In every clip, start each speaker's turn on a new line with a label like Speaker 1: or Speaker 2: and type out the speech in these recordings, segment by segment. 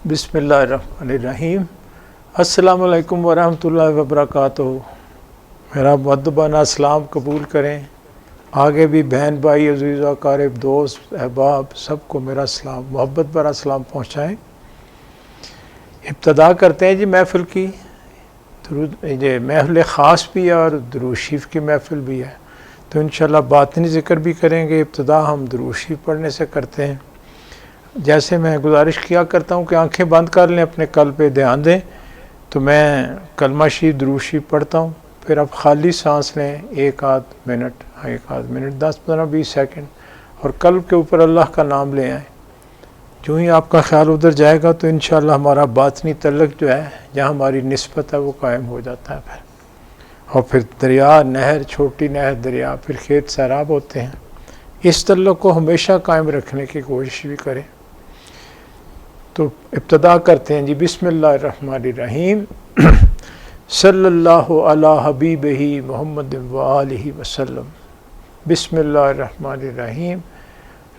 Speaker 1: بسم اللہ الرحمن الرحیم۔ السلام علیکم ورحمۃ اللہ وبرکاتہ۔ میرا مؤدبانہ اسلام قبول کریں۔ آگے بھی بہن بھائی عزیز و اقارب دوست احباب سب کو میرا سلام، محبت بھرا سلام پہنچائیں۔ ابتدا کرتے ہیں جی محفل کی۔ یہ محفل خاص بھی ہے اور درود شریف کی محفل بھی ہے، تو انشاءاللہ باطنی ذکر بھی کریں گے۔ ابتدا ہم درود شریف پڑھنے سے کرتے ہیں۔ جیسے میں گزارش کیا کرتا ہوں کہ آنکھیں بند کر لیں، اپنے قلب پہ دھیان دیں، تو میں کلمہ شریف درود شریف پڑھتا ہوں، پھر آپ خالی سانس لیں ایک آدھ منٹ 10-15-20 سیکنڈ، اور قلب کے اوپر اللہ کا نام لے آئیں۔ جو ہی آپ کا خیال ادھر جائے گا تو انشاءاللہ ہمارا باطنی تعلق جو ہے، جہاں ہماری نسبت ہے، وہ قائم ہو جاتا ہے۔ اور پھر دریا، نہر، چھوٹی نہر، دریا، پھر کھیت سیراب ہوتے ہیں۔ اس تعلق کو ہمیشہ قائم رکھنے کی کوشش بھی کریں۔ تو ابتدا کرتے ہیں جی۔ بسم اللہ الرحمن الرحیم۔ صلی اللہ علی حبیبہ محمد وآلہ وسلم۔ بسم اللہ الرحمن الرحیم۔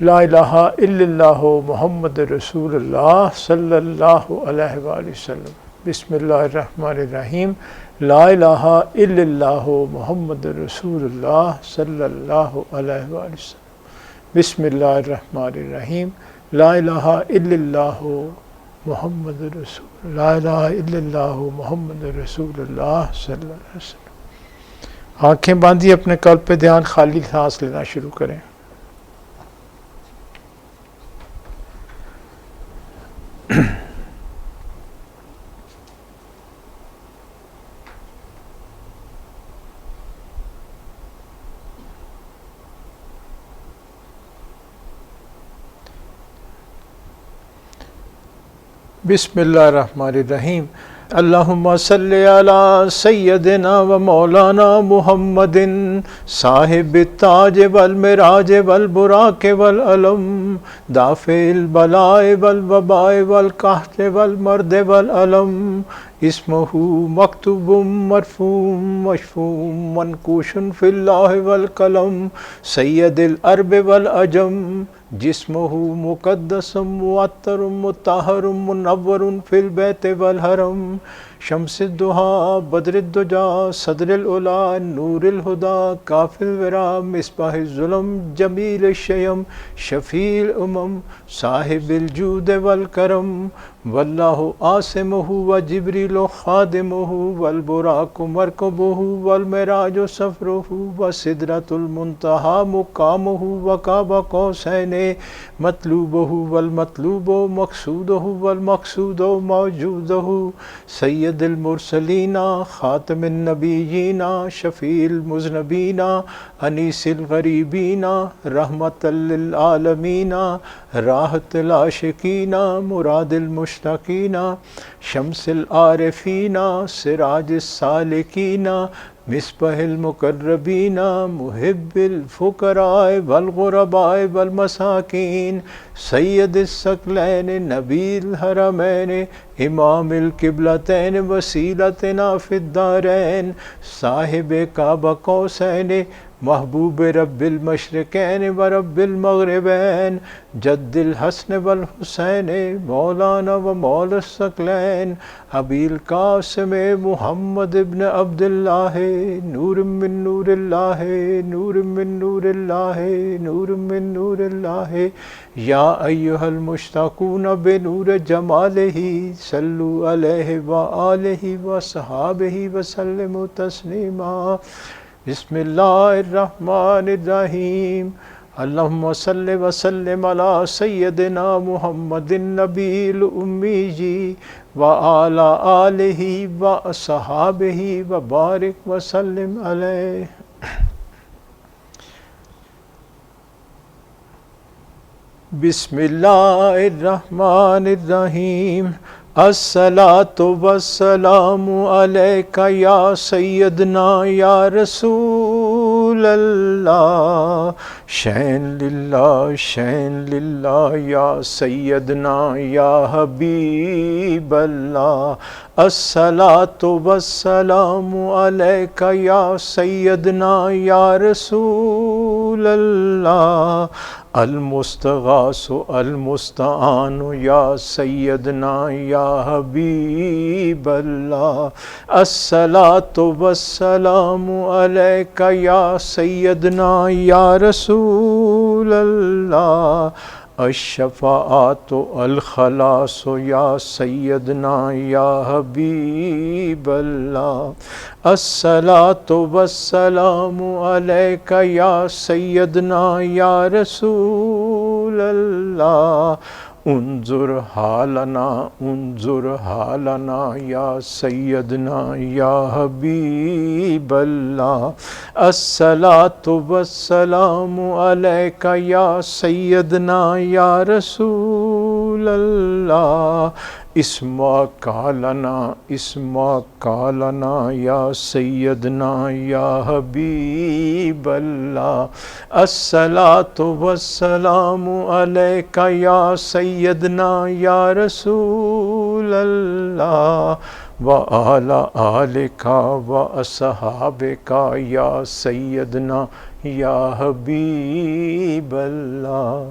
Speaker 1: لا الہ الا اللہ محمد رسول اللہ صلی اللہ علیہ وآلہ وسلم۔ بسم اللہ الرحمن الرحیم۔ لا الہ الا اللہ محمد رسول اللہ صلی اللہ علیہ وآلہ وسلم۔ بسم اللہ الرحمن الرحیم۔ لا الہ الا اللہ محمد رسول، لا الہ الا اللہ محمد رسول اللہ صلی اللہ علیہ وسلم۔ آنکھیں باندھی، اپنے قلب پہ دھیان، خالی سانس لینا شروع کریں۔ بسم اللہ الرحمن الرحیم۔ اللہم صلی علی سیدنا و مولانا محمد صاحب التاج والمراج والبراق والعلم، دافع البلاء والوباء والقحط والمرض والعلم، اسمہ مکتوب مرفوع مشفوع منقوش فی اللہ والقلم، سید العرب والعجم، جسمہ مقدس معطر مطہر منور فی البیت والحرم، شمس الضحیٰ بدر الدجا صدر العلا نور الہدی کاف الورا مصباح الظلم جمیل الشیم شفیع الامم، صاحب الجود والکرم، واللہ عاصمہ و جبریل خادمہ والبراق مرکبہ والمعراج سفرہ وسدرۃ المنتہی مقامہ وقاب قوسین مطلوبہ والمطلوب مقصودہ والمقصود موجودہ، سید المرسلین خاتم النبیین شفیع المذنبین انیس الغریبین رحمۃ للعالمین راحت العاشقین مراد المشتاقین، شمس العارفین سراج السالکین مصباح المقربین محب الفقراء والغرباء والمساکین، سید الثقلین نبی الحرمین امام القبلتین وسیلتنا فی الدارین، صاحب قاب قوسین محبوب رب المشرقین و رب المغربین، جد الحسن والحسین مولانا و مولا الثقلین، ابی القاسم محمد ابن عبد اللہ، نور من نور اللہ، نور من نور اللہ، نور من نور اللہ، یا ایہا المشتاقون بنور جمالہ صلوا علیہ وآلہ وصحابہ وسلموا تسلیما۔ بسم اللہ الرحمن الرحیم۔ اللہم صلی وسلم علی سیدنا محمد النبی الامی وعلی آلہ وصحابہ وبارک وسلم علیہ۔ بسم اللہ الرحمن الرحیم۔ الصلاۃ والسلام علیک یا سیدنا یا رسول اللہ، شین للہ شین للہ یا سیدنا یا حبیب اللہ، الصلاۃ والسلام علیک یا سیدنا یا رسول اللہ، المستغاث المستعان یا سیدنا یا حبیب اللہ، الصلاۃ والسلام علیک یا سیدنا یا رسول اللہ، الشفاعت الخلاص یا سیدنا یا حبیب اللہ، الصلاۃ والسلام علیک یا سیدنا یا رسول اللہ، انظر حالنا یا سیدنا یا حبیب اللہ، الصلاۃ والسلام علیک یا سیدنا یا رسول اللہ، اسمعک لنا یا سیدنا یا حبیب اللہ، الصلاۃ والسلام علیک یا سیدنا یا رسول اللہ، وعلی آلک واصحابک یا سیدنا یا حبیب اللہ۔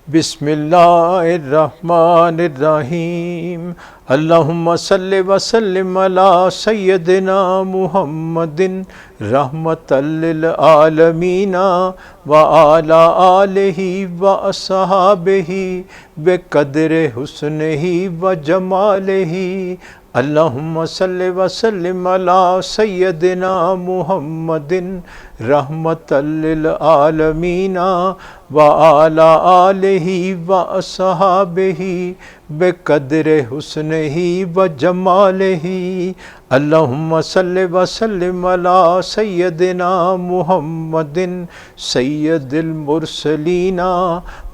Speaker 1: بسم اللہ الرحمن الرحیم، اللہم صلی وسلم علی سیدنا محمد رحمۃ للعالمین وعلی آلہ واصحابہ بقدر حسنہ وجمالہ، اللہم صلی وسلم علی سیدنا محمد رحمۃ للعالمین وعلی آلہ واصحابہ بقدر حسنہ وجمالہ، اللہم صلی وسلم علی سیدنا محمد سید المرسلین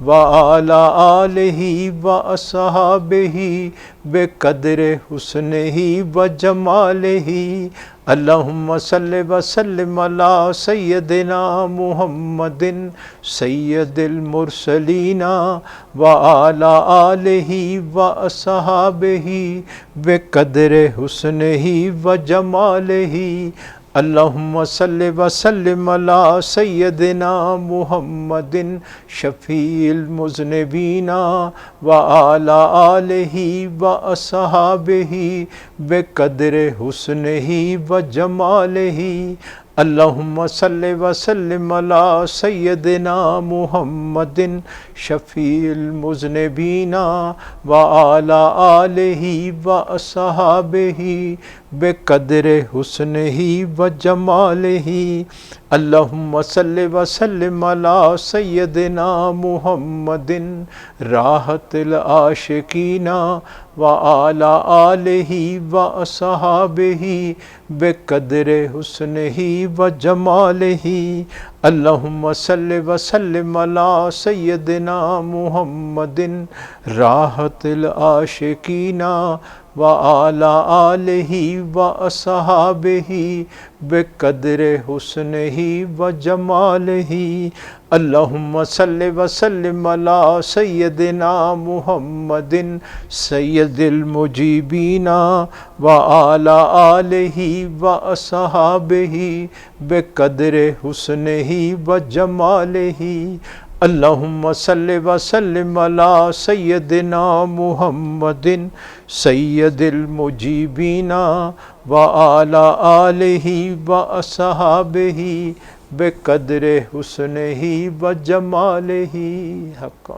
Speaker 1: وعلی آلہ واصحابہ بقدر حسنہ وجمالہ، اللہم صلی وسلم علی سیدنا محمد سید المرسلین وعلی آلہ واصحابہ بقدر حسنہ وجمالہ، اللہم صلی وسلم علی سیدنا محمد شفیع المذنبین وعلی آلہ واصحابہ بقدر حسنہ وجمالہ، اللہم صلی وسلم علی سیدنا محمد شفیع المذنبین وعلی آلہ واصحابہ بقدر حسنہ وجمالہ، اللہم صلی وسلم علی سیدنا محمد راحت العاشقین وعلی آلہ واصحابہ بقدر حسنہ وجمالہ، اللہم صلی وسلم علی سیدنا محمد راحت العاشقین وعلی آلہ واصحابہ بقدر حسنہ وجمالہ، اللہم صلی وسلم علی سیدنا محمد سید المجیبین وعلی آلہ واصحابہ بقدر حسنہ وجمالہ، اللہم صلی وسلم علی سیدنا محمد سید المجیبین وعلی آلہ واصحابہ بقدر حسنہ وجمالہ، حقا۔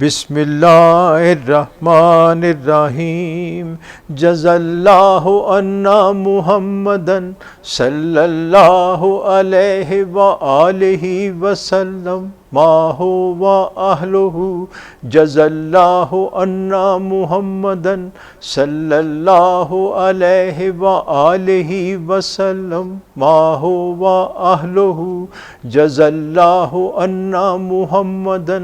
Speaker 1: بسم اللہ الرحمن الرحیم، جزا اللہ عنا محمدا صلی اللہ علیہ وآلہ وسلم ما هو أهله، جزا اللہ عنا محمدا صلی اللہ علیہ وآلہ وسلم ما هو أهله، جزا اللہ عنا محمدا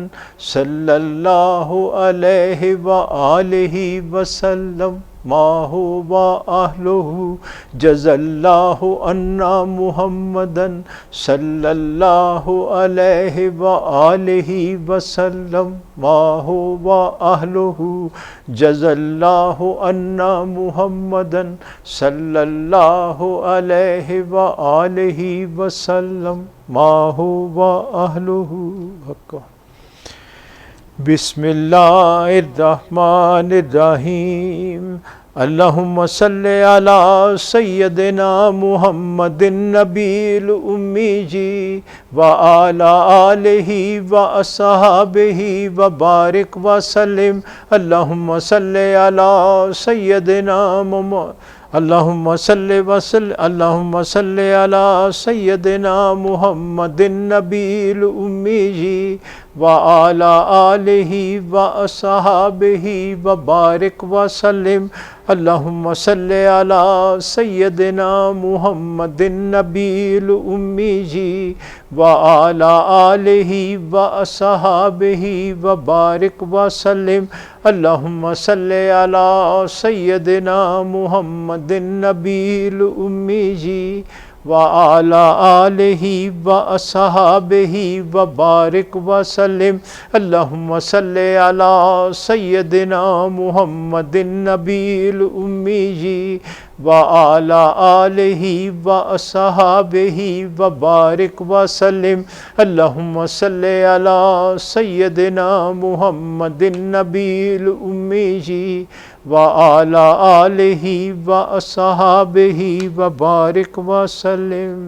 Speaker 1: صلی اللہ علیہ وآلہ وسلم ما هو أهله جزا الله عنا محمدا صلى الله عليه وآله وسلم ما هو أهله جزا الله عنا محمدا صلى الله عليه وآله وسلم ما هو أهله بسم اللہ الرحمن الرحیم اللہم صلی علی سیدنا محمد النبی الامی جی وعلی آلہ واصحابہ وبارک وسلم اللہم صلی علی سیدنا محمد اللہم صلی علی سیدنا محمد النبی الامی جی وعلی آلہ واصحابہ وبارک وسلم اللہم صلی علی سیدنا محمد النبی الامی جی وعلی آلہ واصحابہ وبارک وسلم اللہم صلی علی سیدنا محمد النبی الامی جی وعلی آلہ واصحابہ وبارک وسلم اللہم صلی علی سیدنا محمد النبی الامی جی وعلی آلہ واصحابہ وبارک وسلم اللہم صلی علی سیدنا محمد النبی الامی جی وعلی آلہ واصحابہ وبارک وسلم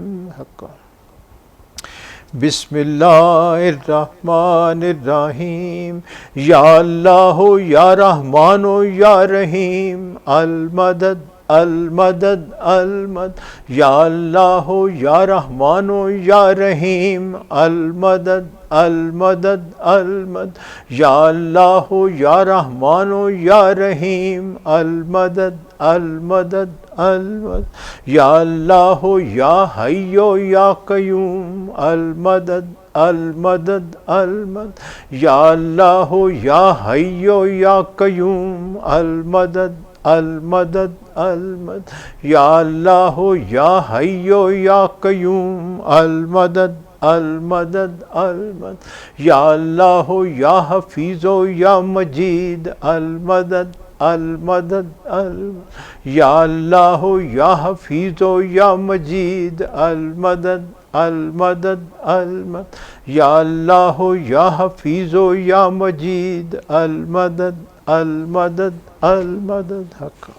Speaker 1: بسم اللہ الرحمن الرحیم یا اللہ یا رحمان یا رحیم المدد المدد المدد یا اللہ یا رحمان یا رحیم المدد المدد المدد یا اللہ یا رحمان یا رحیم المدد المدد المدد یا اللہ یا حی یا قیوم المدد المدد المدد یا اللہ یا حی یا قیوم المدد المدد المدد یا اللہ یا حی یا قیوم المدد المدد المدد یا اللہ یا حفیظ یا مجید المدد المدد المدد یا اللہ یا حفیظ یا مجید المدد المدد المدد یا اللہ یا حفیظ یا مجید المدد المدد المدد حق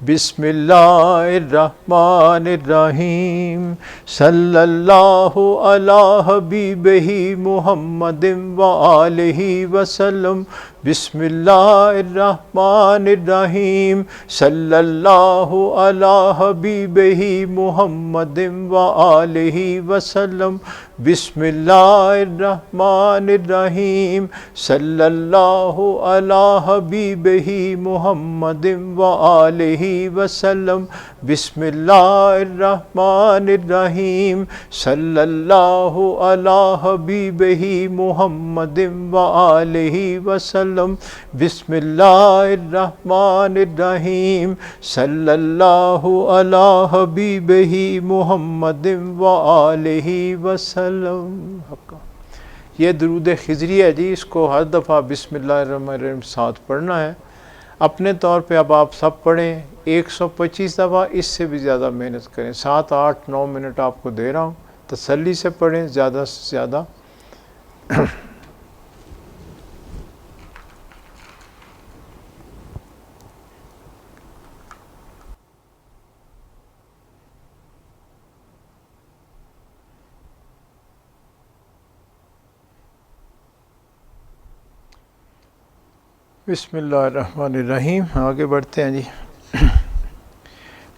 Speaker 1: بسم اللہ الرحمن الرحیم صلی اللہ علی حبیبہ محمد وآلہ وسلم بسم اللہ الرحمن الرحیم صلی اللہ علی حبیبہ محمد وآلہ وسلم بسم اللہ الرحمن الرحیم صلی اللہ علی حبیبہ محمد وآلہ وسلم بسم اللہ الرحمن الرحیم صلی اللہ علی حبیبہ محمد وآلہ وسلم بسم اللہ الرحمن الرحیم صلی اللہ علی حبیبہ محمد وآلہ وسلم یہ درود خضری ہے جی، اس کو ہر دفعہ بسم اللہ الرحمن الرحیم ساتھ پڑھنا ہے اپنے طور پہ۔ اب آپ سب پڑھیں 125 دفعہ، اس سے بھی زیادہ محنت کریں، 7 8 9 منٹ آپ کو دے رہا ہوں، تسلی سے پڑھیں زیادہ سے زیادہ۔ بسم اللہ الرحمن الرحیم، آگے بڑھتے ہیں جی۔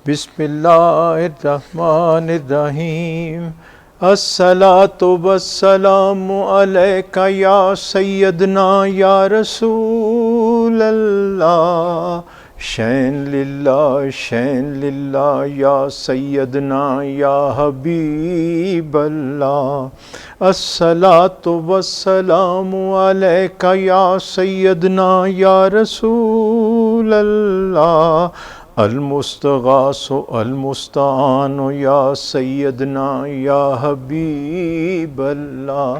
Speaker 1: بسم اللہ الرحمن الرحیم، الصلاۃ والسلام علیک یا سیدنا یا رسول اللہ شین للہ یا سیدنا یا حبیب اللہ، الصلاۃ والسلام علیک یا سیدنا یا رسول اللہ، المستغاث المستعان یا سیدنا یا حبیب اللہ،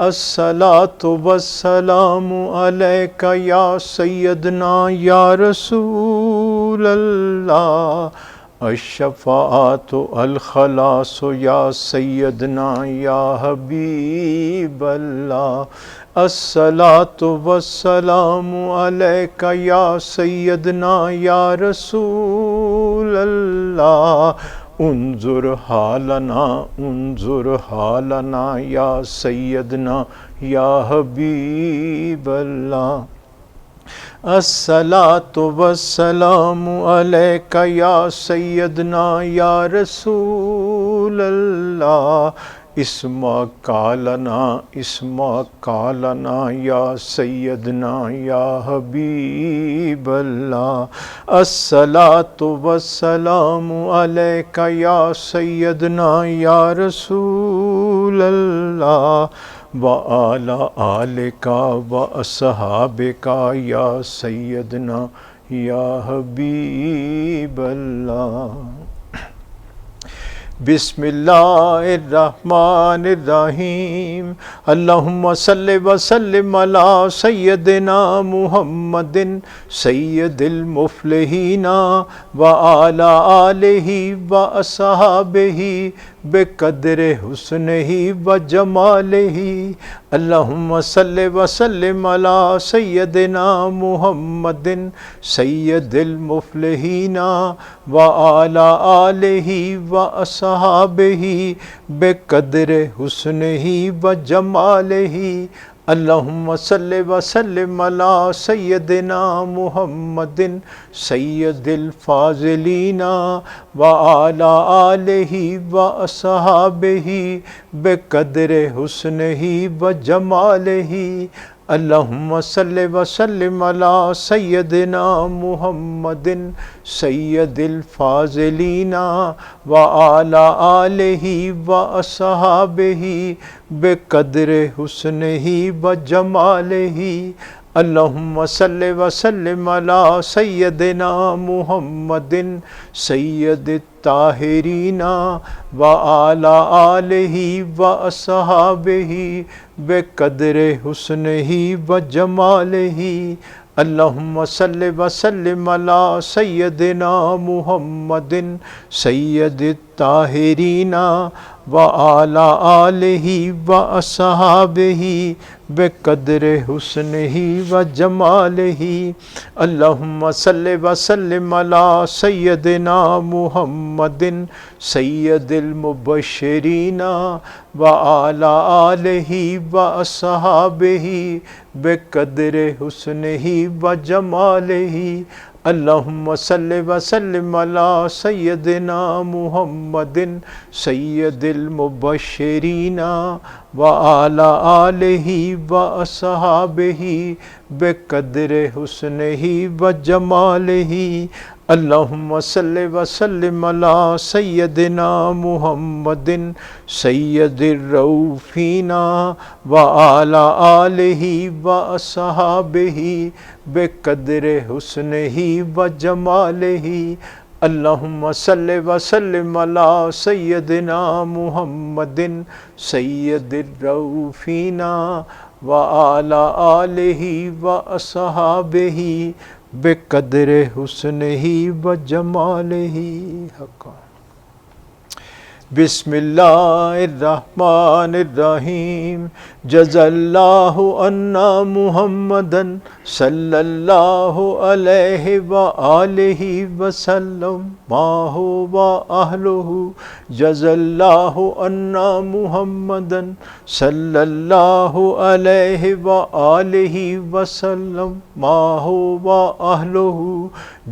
Speaker 1: الصلاۃ والسلام علیک یا سیدنا یا رسول اللہ، الشفاعت الخلاص یا سیدنا یا حبیب اللہ، الصلاۃ والسلام علیک یا سیدنا یا رسول اللہ، انظر حالنا یا سیدنا یا حبیب اللہ، الصلاۃ والسلام علیک یا سیدنا یا رسول اللہ، اسمع کالنا یا سیدنا یا حبیب اللہ، الصلاۃ والسلام علیک یا سیدنا یا رسول اللہ، وعلی آلک واصحابک یا سیدنا یا حبیب اللہ۔ بسم اللہ الرحمن الرحیم، اللہم صلی وسلم علی سیدنا محمد سید المفلحین وعلی آلہ واصحابہ بقدر حسنہ وجمالہ، اللہم صلی وسلم علی سیدنا محمد سید المفلحین وعلی آلہ واصحابہ بقدر حسنہ وجمالہ، اللہم صلی وسلم علی سیدنا محمد سید الفاضلین وعلی آلہ واصحابہ بقدر حسنہ وجمالہ، اللہم صلی وسلم علی سیدنا محمد سید الفاضلین وعلی آلہ واصحابہ بقدر حسنہ وجمالہ، اللہم صلی وسلم علی سیدنا محمد سید الطاہرین وعلی آلہ واصحابہ بقدر حسنہ وجمالہ، اللہم صلی وسلم علی سیدنا محمد سید الطاہرین وعلی آلہ واصحابہ بقدر حسنہ وجمالہ، اللہم صلی وسلم علی سیدنا محمد سید المبشرین وعلی آلہ واصحابہ بقدر حسنہ وجمالہ، اللہم صلی وسلم علی سیدنا محمد سید المبشرین وعلی آلہ واصحابہ بقدر حسنہ وجمالہ، اللہم صلی وسلم علی سیدنا محمد سید الرؤوفین وعلی آلہ واصحابہ بقدر حسنہ وجمالہ، اللہم صلی وسلم علی سیدنا محمد سید الرؤوفین وعلی آلہ واصحابہ بقدر حسنہ وجمالہ۔ حقا بسم اللہ الرحمن الرحیم، جزا اللہ عنا محمدا صلی اللہ علیہ وآلہ وسلم ما هو اہلہ، جزا اللہ عنا محمدا صلی اللہ علیہ وآلہ وسلم ما هو اہلہ،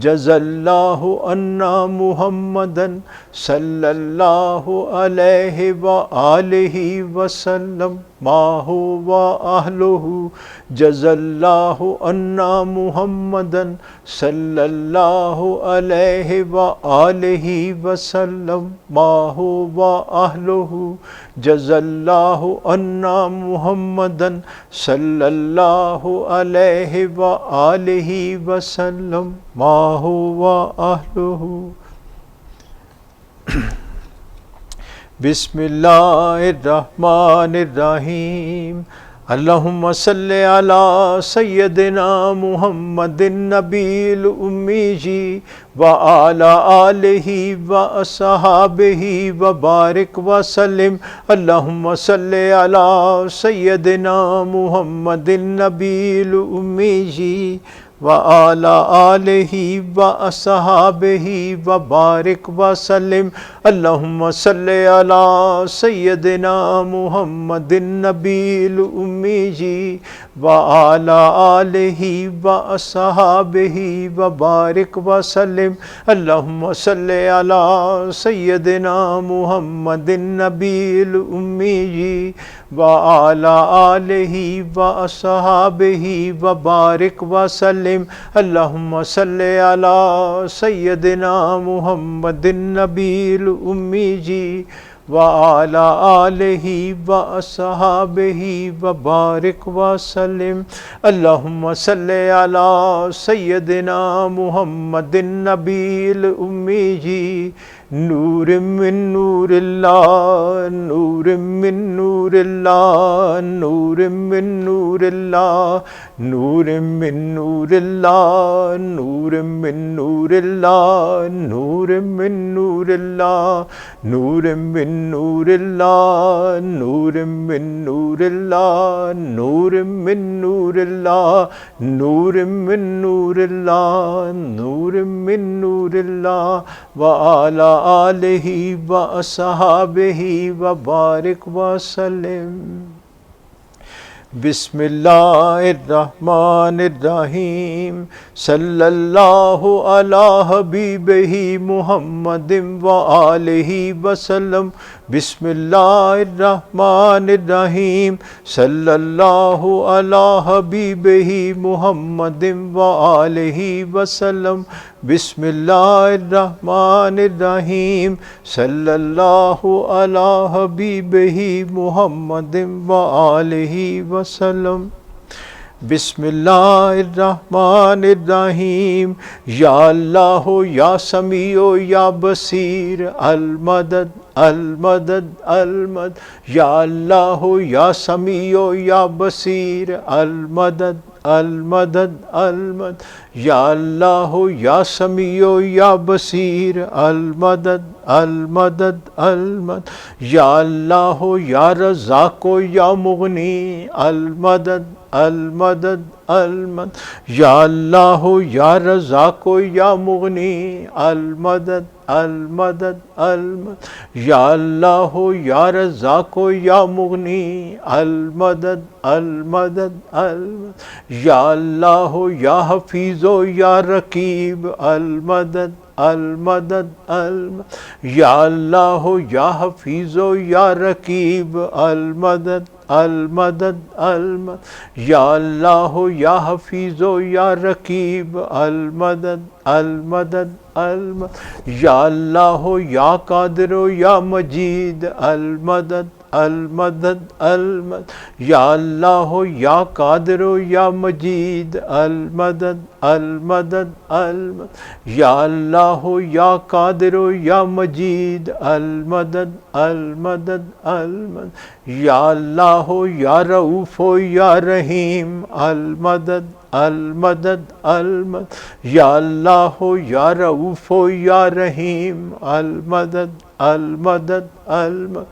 Speaker 1: جزا اللہ عنا محمدا صلی اللہ علیہ وآلہ وسلم ما هو أهله جزا الله عنا محمدا صلی اللہ علیہ وآلہ وسلم ما هو أهله جزا اللہ عنا محمدا صلی اللہ علیہ وآلہ وسلم ما هو أهله. بسم اللہ الرحمن الرحیم. اللہم صلی علی سیدنا محمد النبی الامی وعلی آلہ واصحابہ وبارک وسلم. اللہم صلی علی سیدنا محمد النبی الامی وعلی آلہ واصحابہ وبارک وسلم. اللہم صلی علی سیدنا محمد النبی الامی وعلی آلہ واصحابہ وبارک وسلم. اللہم صلی علی سیدنا محمد النبی الامی وعلی آلہ واصحابہ وبارک وسلم. اللہم صلی علی سیدنا محمد النبی الامی وعلی آلہ واصحابہ وبارک وسلم. اللہم صلی علی سیدنا محمد النبی الامی نور من نور اللہ نور من نور اللہ نور من نور اللہ نور من نور اللہ نور من نور اللہ نور من نور اللہ نور من نور اللہ نور من نور اللہ نور من نور اللہ نور من نور اللہ نور من نور اللہ وعلی آلہ واصحابہ وبارک وسلم. بسم اللہ الرحمن الرحیم. صلی اللہ علی حبیبہ محمد وآلہ وسلم. بسم اللہ الرحمن الرحیم. صلی اللہ علی حبیبہ محمد وآلہ وسلم. بسم اللہ الرحمن الرحیم. صلی اللہ علی حبیبہ محمد وآلہ وسلم. بسم اللہ الرحمن الرحیم. یا اللہ یا سمیع یا بصیر المدد المدد المدد. یا اللہ یا سمیع یا بصیر المدد المدد المدد. یا اللہ یا سمیع یا بصیر المدد المدد المدد. یا اللہ یا رزاق یا مغنی المدد المدد المدد. یا اللہ یا رزاق یا مغنی المدد المدد المدد. یا اللہ یا رزاق یا مغنی المدد المدد المدد. یا اللہ یا حفیظ یا رقیب المدد المدد المدد. یا اللہ یا حفیظ یا رقیب المدد المدد المدد. یا اللہ یا حفیظ یا رقیب المدد المدد المدد. یا اللہ یا قادر یا مجید المدد المدد المدد. یا اللہ یا قادر یا مجید المدد المدد المدد. یا اللہ یا قادر یا مجید المدد المدد المدد. یا اللہ یا رؤوف یا رحیم المدد المدد المدد. یا اللہ یا رؤوف یا رحیم المدد المدد المدد.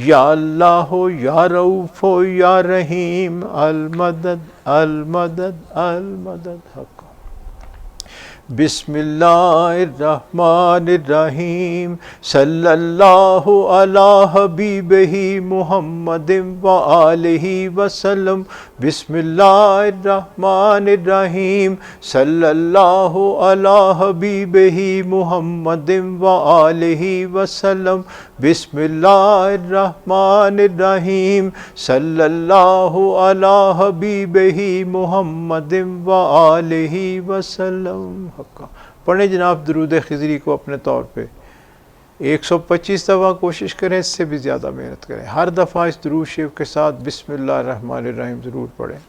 Speaker 1: یا اللہ یا رؤوف یا رحیم المدد المدد المدد. بسم اللہ الرحمن الرحیم. صلی اللہ علی حبیبہ محمد وآلہ وسلم. بسم اللہ الرحمن الرحیم صلی اللہ علی حبیبہ محمد وآلہ وسلم بسم اللہ الرحمن الرحیم صلی اللہ علی حبیبہ محمد وآلہ وسلم. پڑھیں جناب درود خضری کو اپنے طور پہ 125 دفعہ کوشش کریں، اس سے بھی زیادہ محنت کریں. ہر دفعہ اس درود شریف کے ساتھ بسم اللہ الرحمن الرحیم ضرور پڑھیں.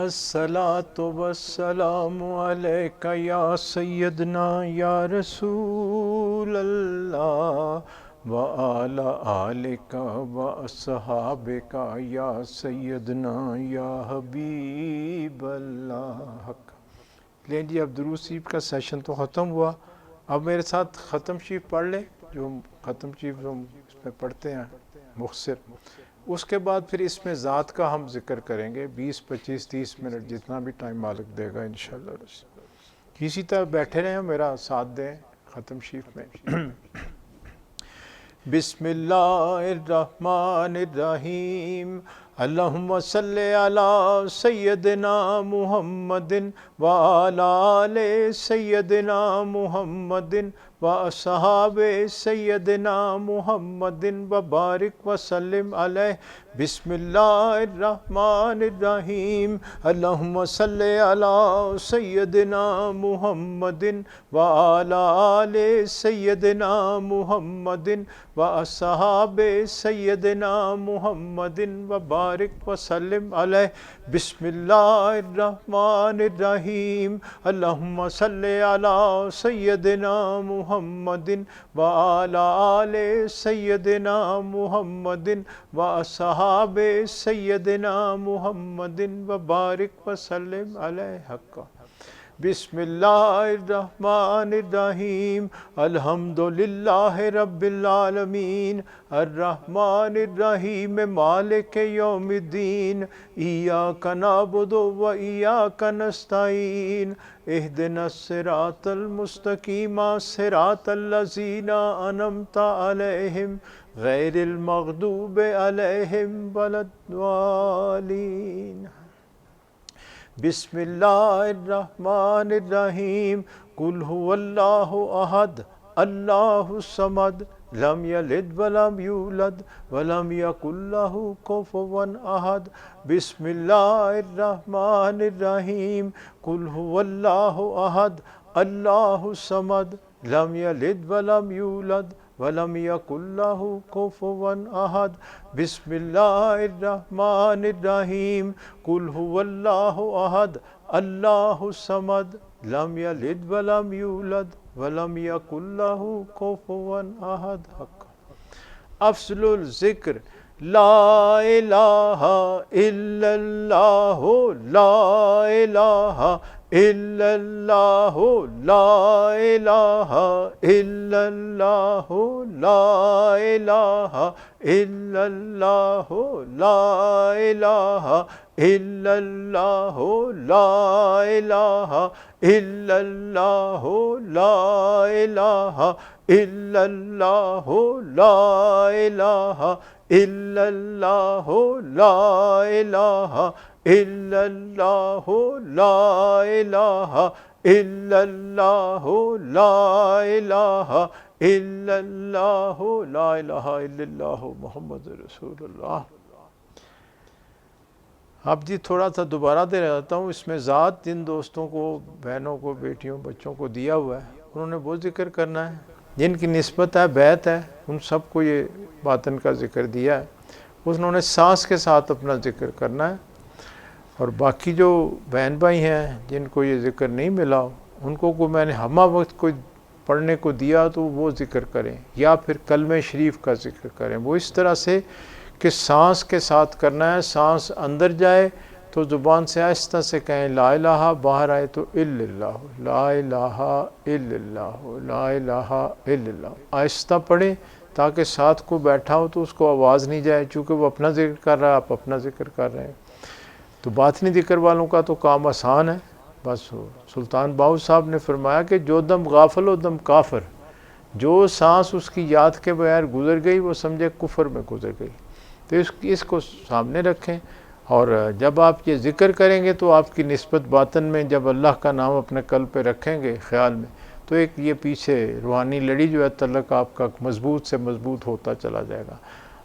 Speaker 1: الصلاۃ والسلام علیک یا سیدنا یا رسول اللہ وعلی آلک واصحابک یا سیدنا یا حبیب اللہ. لیں جی اب درود شریف کا سیشن تو ختم ہوا. اب میرے ساتھ ختم شریف پڑھ لیں، جو ختم شریف ہم اس میں پڑھتے ہیں مختصر. اس کے بعد پھر اس میں ذات کا ہم ذکر کریں گے 20 25 30 منٹ جتنا بھی ٹائم مالک دے گا انشاءاللہ. کسی طرح بیٹھے رہیں میرا ساتھ دیں ختم شریف میں. بسم اللہ الرحمن الرحیم اللہم صلی علی سیدنا محمد وعلی آل سیدنا محمد واصحاب سیدنا محمد وبارک وسلم علیہ. بسم اللہ الرحمن الرحیم اللہم صلی علی سیدنا محمد وعلی آل سیدنا محمد واصحاب سیدنا محمد وبارک وسلم علیہ. بسم اللہ الرحمن الرحیم اللہم صلی علی سیدنا محمد وعلی آل سیدنا محمد واصحاب سیدنا محمد وبارک وسلم علیہ حق. بسم اللہ الرحمن الرحیم الحمدللہ رب العالمین الرحمن الرحیم مالک یوم الدین ایاک نعبد و ایاک نستعین اہدنا الصراط المستقیم صراط الذین انعمت علیہم غیر المغضوب علیہم ولا الضالین. بسم اللہ الرحمن الرحیم قل هو اللہ احد اللہ الصمد لم یلد ولم یولد ولم یکن لہ کفوا احد. بسم اللہ الرحمن الرحیم قل هو اللہ احد اللہ الصمد لم یلد ولم یولد ولم یکن لہ کفوا احد. بسم اللہ الرحمن الرحیم قل هو اللہ احد اللہ الصمد لم یلد ولم یولد ولم یکن لہ کفوا احد. افضل الذکر لا الہ الا اللہ لا الہ الا اللہ لا الہ الا اللہ لا الہ الا اللہ لا الہ الا اللہ لا الہ الا اللہ لا الہ الا اللہ لا الہ الا اللہ لا الہ الا اللہ لا الہ الا اللہ لا الہ الا اللہ لا الہ الا اللہ محمد رسول اللہ. اب جی تھوڑا سا دوبارہ دے رہتا ہوں. اس میں ذات جن دوستوں کو، بہنوں کو، بیٹیوں، بچوں کو دیا ہوا ہے انہوں نے وہ ذکر کرنا ہے. جن کی نسبت ہے، بیعت ہے، ان سب کو یہ باطن کا ذکر دیا ہے. انہوں نے سانس کے ساتھ اپنا ذکر کرنا ہے. اور باقی جو بہن بھائی ہیں جن کو یہ ذکر نہیں ملا، ان کو میں نے ہمہ وقت کوئی پڑھنے کو دیا تو وہ ذکر کریں، یا پھر کلمہ شریف کا ذکر کریں. وہ اس طرح سے کہ سانس کے ساتھ کرنا ہے. سانس اندر جائے تو زبان سے آہستہ سے کہیں لا الہ، باہر آئے تو الا اللہ، لا الہ الا اللہ، لا الہ الا اللہ. آہستہ پڑھیں تاکہ ساتھ کو بیٹھا ہو تو اس کو آواز نہیں جائے، چونکہ وہ اپنا ذکر کر رہا ہے، آپ اپنا ذکر کر رہے ہیں. تو باطنی ذکر والوں کا تو کام آسان ہے. بس سلطان باؤ صاحب نے فرمایا کہ جو دم غافل و دم کافر، جو سانس اس کی یاد کے بغیر گزر گئی وہ سمجھے کفر میں گزر گئی. تو اس کو سامنے رکھیں، اور جب آپ یہ ذکر کریں گے تو آپ کی نسبت باطن میں جب اللہ کا نام اپنے قلب پہ رکھیں گے خیال میں، تو ایک یہ پیچھے روحانی لڑی جو ہے تعلق آپ کا مضبوط سے مضبوط ہوتا چلا جائے گا.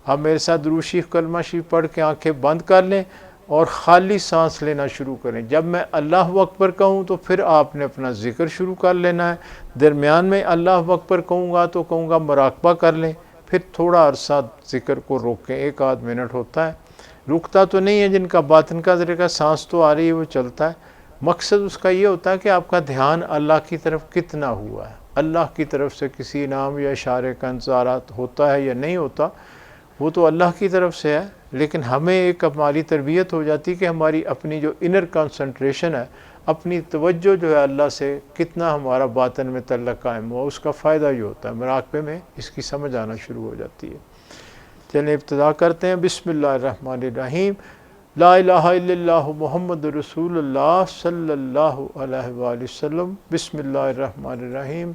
Speaker 1: آپ میرے ساتھ درود شریف کلمہ شریف پڑھ کے آنکھیں بند کر لیں اور خالی سانس لینا شروع کریں. جب میں اللہ اکبر کہوں تو پھر آپ نے اپنا ذکر شروع کر لینا ہے. درمیان میں اللہ اکبر کہوں گا تو کہوں گا مراقبہ کر لیں، پھر تھوڑا عرصہ ذکر کو روکیں، 1 آدھ منٹ ہوتا ہے، رکتا تو نہیں ہے. جن کا باطن کا ذریعہ سانس تو آ رہی ہے وہ چلتا ہے. مقصد اس کا یہ ہوتا ہے کہ آپ کا دھیان اللہ کی طرف کتنا ہوا ہے. اللہ کی طرف سے کسی انعام یا اشارے کا انتظارات ہوتا ہے یا نہیں ہوتا، وہ تو اللہ کی طرف سے ہے. لیکن ہمیں ایک ہماری تربیت ہو جاتی کہ ہماری اپنی جو انر کنسنٹریشن ہے، اپنی توجہ جو ہے اللہ سے کتنا ہمارا باطن میں تعلق قائم ہوا، اس کا فائدہ یہ ہوتا ہے. مراقبے میں اس کی سمجھ آنا شروع ہو جاتی ہے. چلیں ابتدا کرتے ہیں. بسم اللہ الرحمن الرحیم. لا الہ الا اللہ محمد رسول اللہ صلی اللہ علیہ وآلہ وسلم. بسم اللہ الرحمن الرحیم.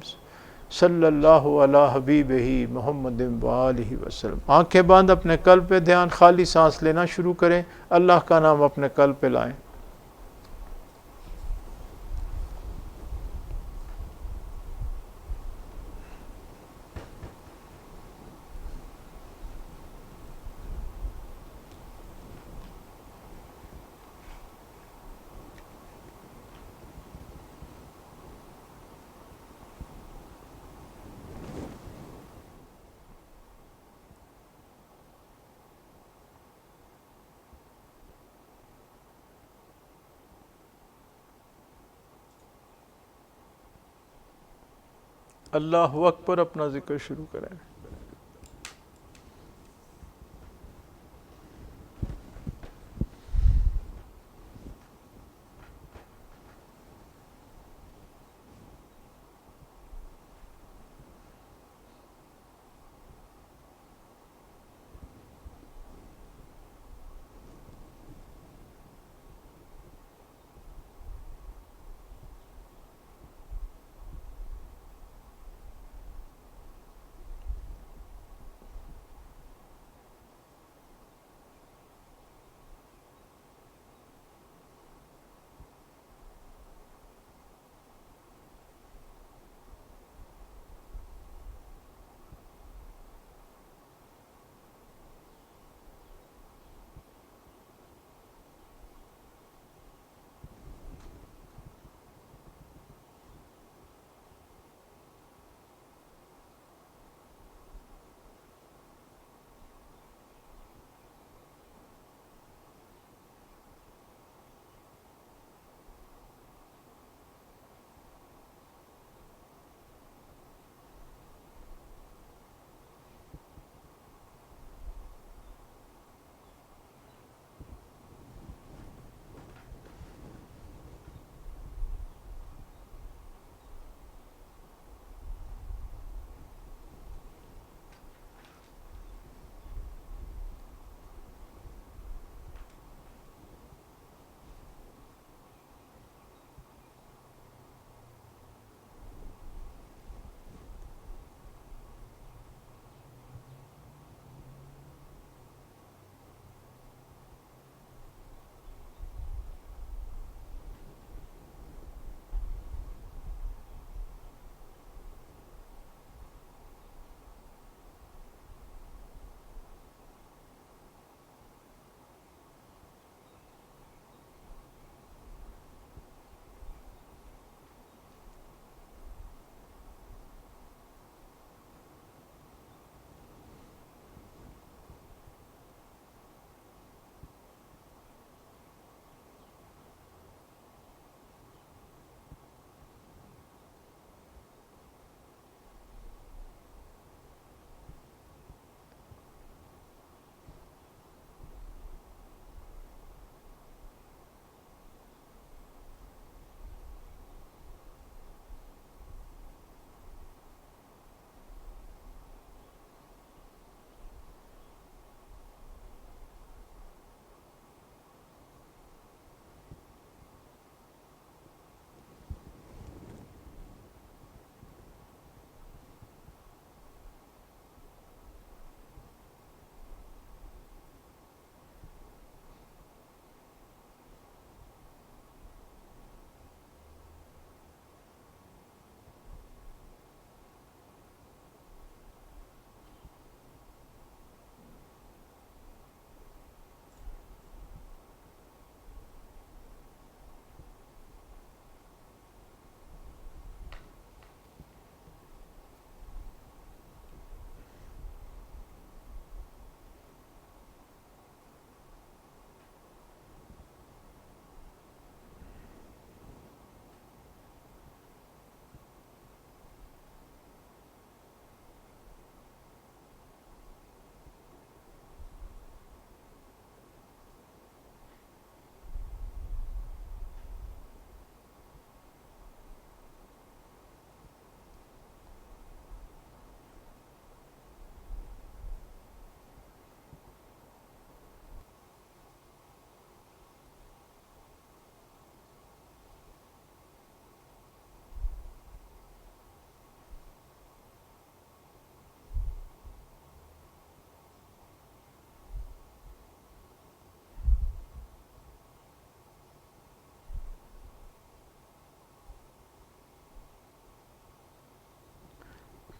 Speaker 1: صلی اللہ علی حبیبہ محمد وآلہ وسلم. آنکھیں بند، اپنے قلب پہ دھیان، خالی سانس لینا شروع کریں، اللہ کا نام اپنے قلب پہ لائیں. اللہ اکبر، اپنا ذکر شروع کریں.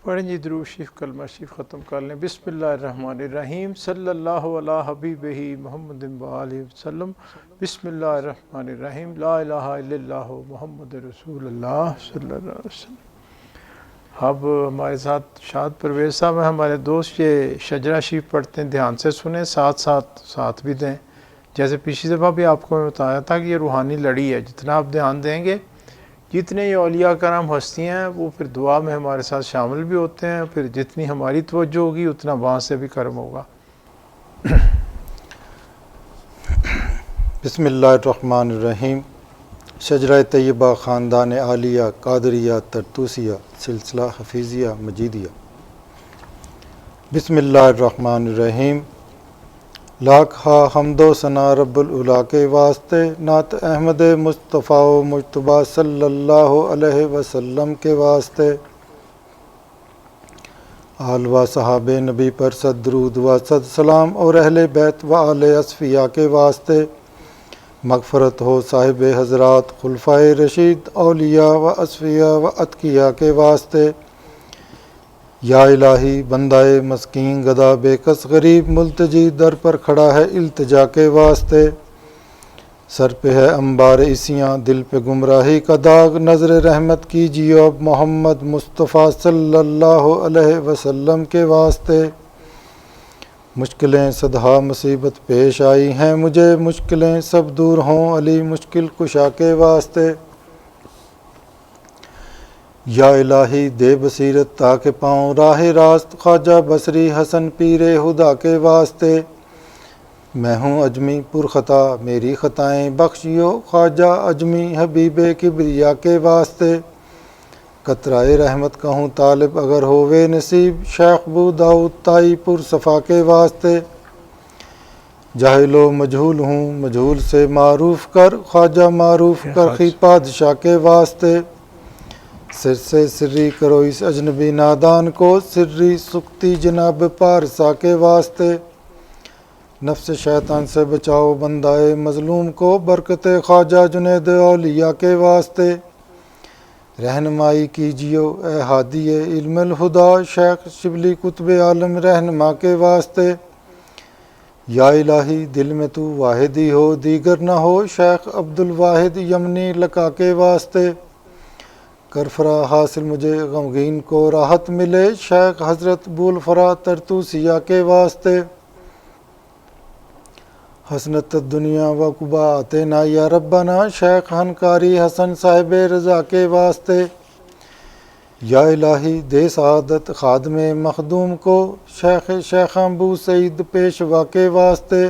Speaker 1: پڑھیں جی درود شریف کلمہ شریف ختم کر لیں. بسم اللہ الرحمن الرحیم. صلی اللہ علی حبیبہ محمد وآلہ وسلم. بسم اللہ الرحمن الرحیم. لا الہ الا اللہ محمد رسول اللہ صلی اللہ علیہ وسلم. اب ہمارے ساتھ شاد پرویز صاحب ہیں ہمارے دوست، یہ شجرہ شریف پڑھتے ہیں، دھیان سے سنیں، ساتھ بھی دیں. جیسے پچھلی دفعہ بھی آپ کو میں بتایا تھا کہ یہ روحانی لڑی ہے، جتنا آپ دھیان دیں گے، جتنے یہ اولیاء کرام ہستیاں ہیں وہ پھر دعا میں ہمارے ساتھ شامل بھی ہوتے ہیں، پھر جتنی ہماری توجہ ہوگی اتنا وہاں سے بھی کرم ہوگا.
Speaker 2: بسم اللہ الرحمن الرحیم. شجرہ طیبہ خاندان عالیہ قادریہ طرطوسیہ سلسلہ حفیظیہ مجیدیہ. بسم اللہ الرحمن الرحیم. لاکھ حمد و ثنا رب العلا کے واسطے، نعت احمد مصطفیٰ و مجتبیٰ صلی اللہ علیہ وسلم کے واسطے، آل و صحاب نبی پر صد درود و صد سلام، اور اہل بیت و آل اصفیاء کے واسطے. مغفرت ہو صاحب حضرات خلفائے رشید اولیاء و اصفیاء و اتقیاء کے واسطے. یا الہی، بندہ مسکین گدا بے کس غریب ملتجی در پر کھڑا ہے التجا کے واسطے. سر پہ ہے انبار عصیاں، دل پہ گمراہی کا داغ، نظر رحمت کیجیے اب محمد مصطفیٰ صلی اللہ علیہ وسلم کے واسطے. مشکلیں صدہا مصیبت پیش آئی ہیں مجھے، مشکلیں سب دور ہوں علی مشکل کشا کے واسطے. یا الہی، دے بصیرت تاکہ پاؤں راہ راست، خواجہ بصری حسن پیر خدا کے واسطے. میں ہوں اجمی پر خطا، میری خطائیں بخشیو، خواجہ اجمی حبیب کبریا کے واسطے. قطرۂ رحمت کا ہوں طالب اگر ہووے نصیب، شیخ بو داؤد تائی پر صفا کے واسطے. جاہل و مجہول ہوں، مجہول سے معروف کر، خواجہ معروف کرخی پادشاہ کے واسطے. سر سے سری کرو اس اجنبی نادان کو، سری سکتی جناب پارسا کے واسطے. نفس شیطان سے بچاؤ بندہ مظلوم کو، برکت خواجہ جنید اولیاء کے واسطے. رہنمائی کیجیو اے ہادی علم الہدا، شیخ شبلی قطب عالم رہنما کے واسطے. یا الہی، دل میں تو واحد ہی ہو دیگر نہ ہو، شیخ عبد الواحد یمنی لقا کے واسطے. کرفرا حاصل مجھے غمگین کو راحت ملے، شیخ حضرت بولفرا طرطوسیہ کے واسطے. حسنت الدنیا و قبا آتینا یا ربنا، شیخ ہنکاری حسن صاحب رضا کے واسطے. یا الہی، دے سعادت خادم مخدوم کو، شیخ شیخاں بو سعید پیشوا کے واسطے.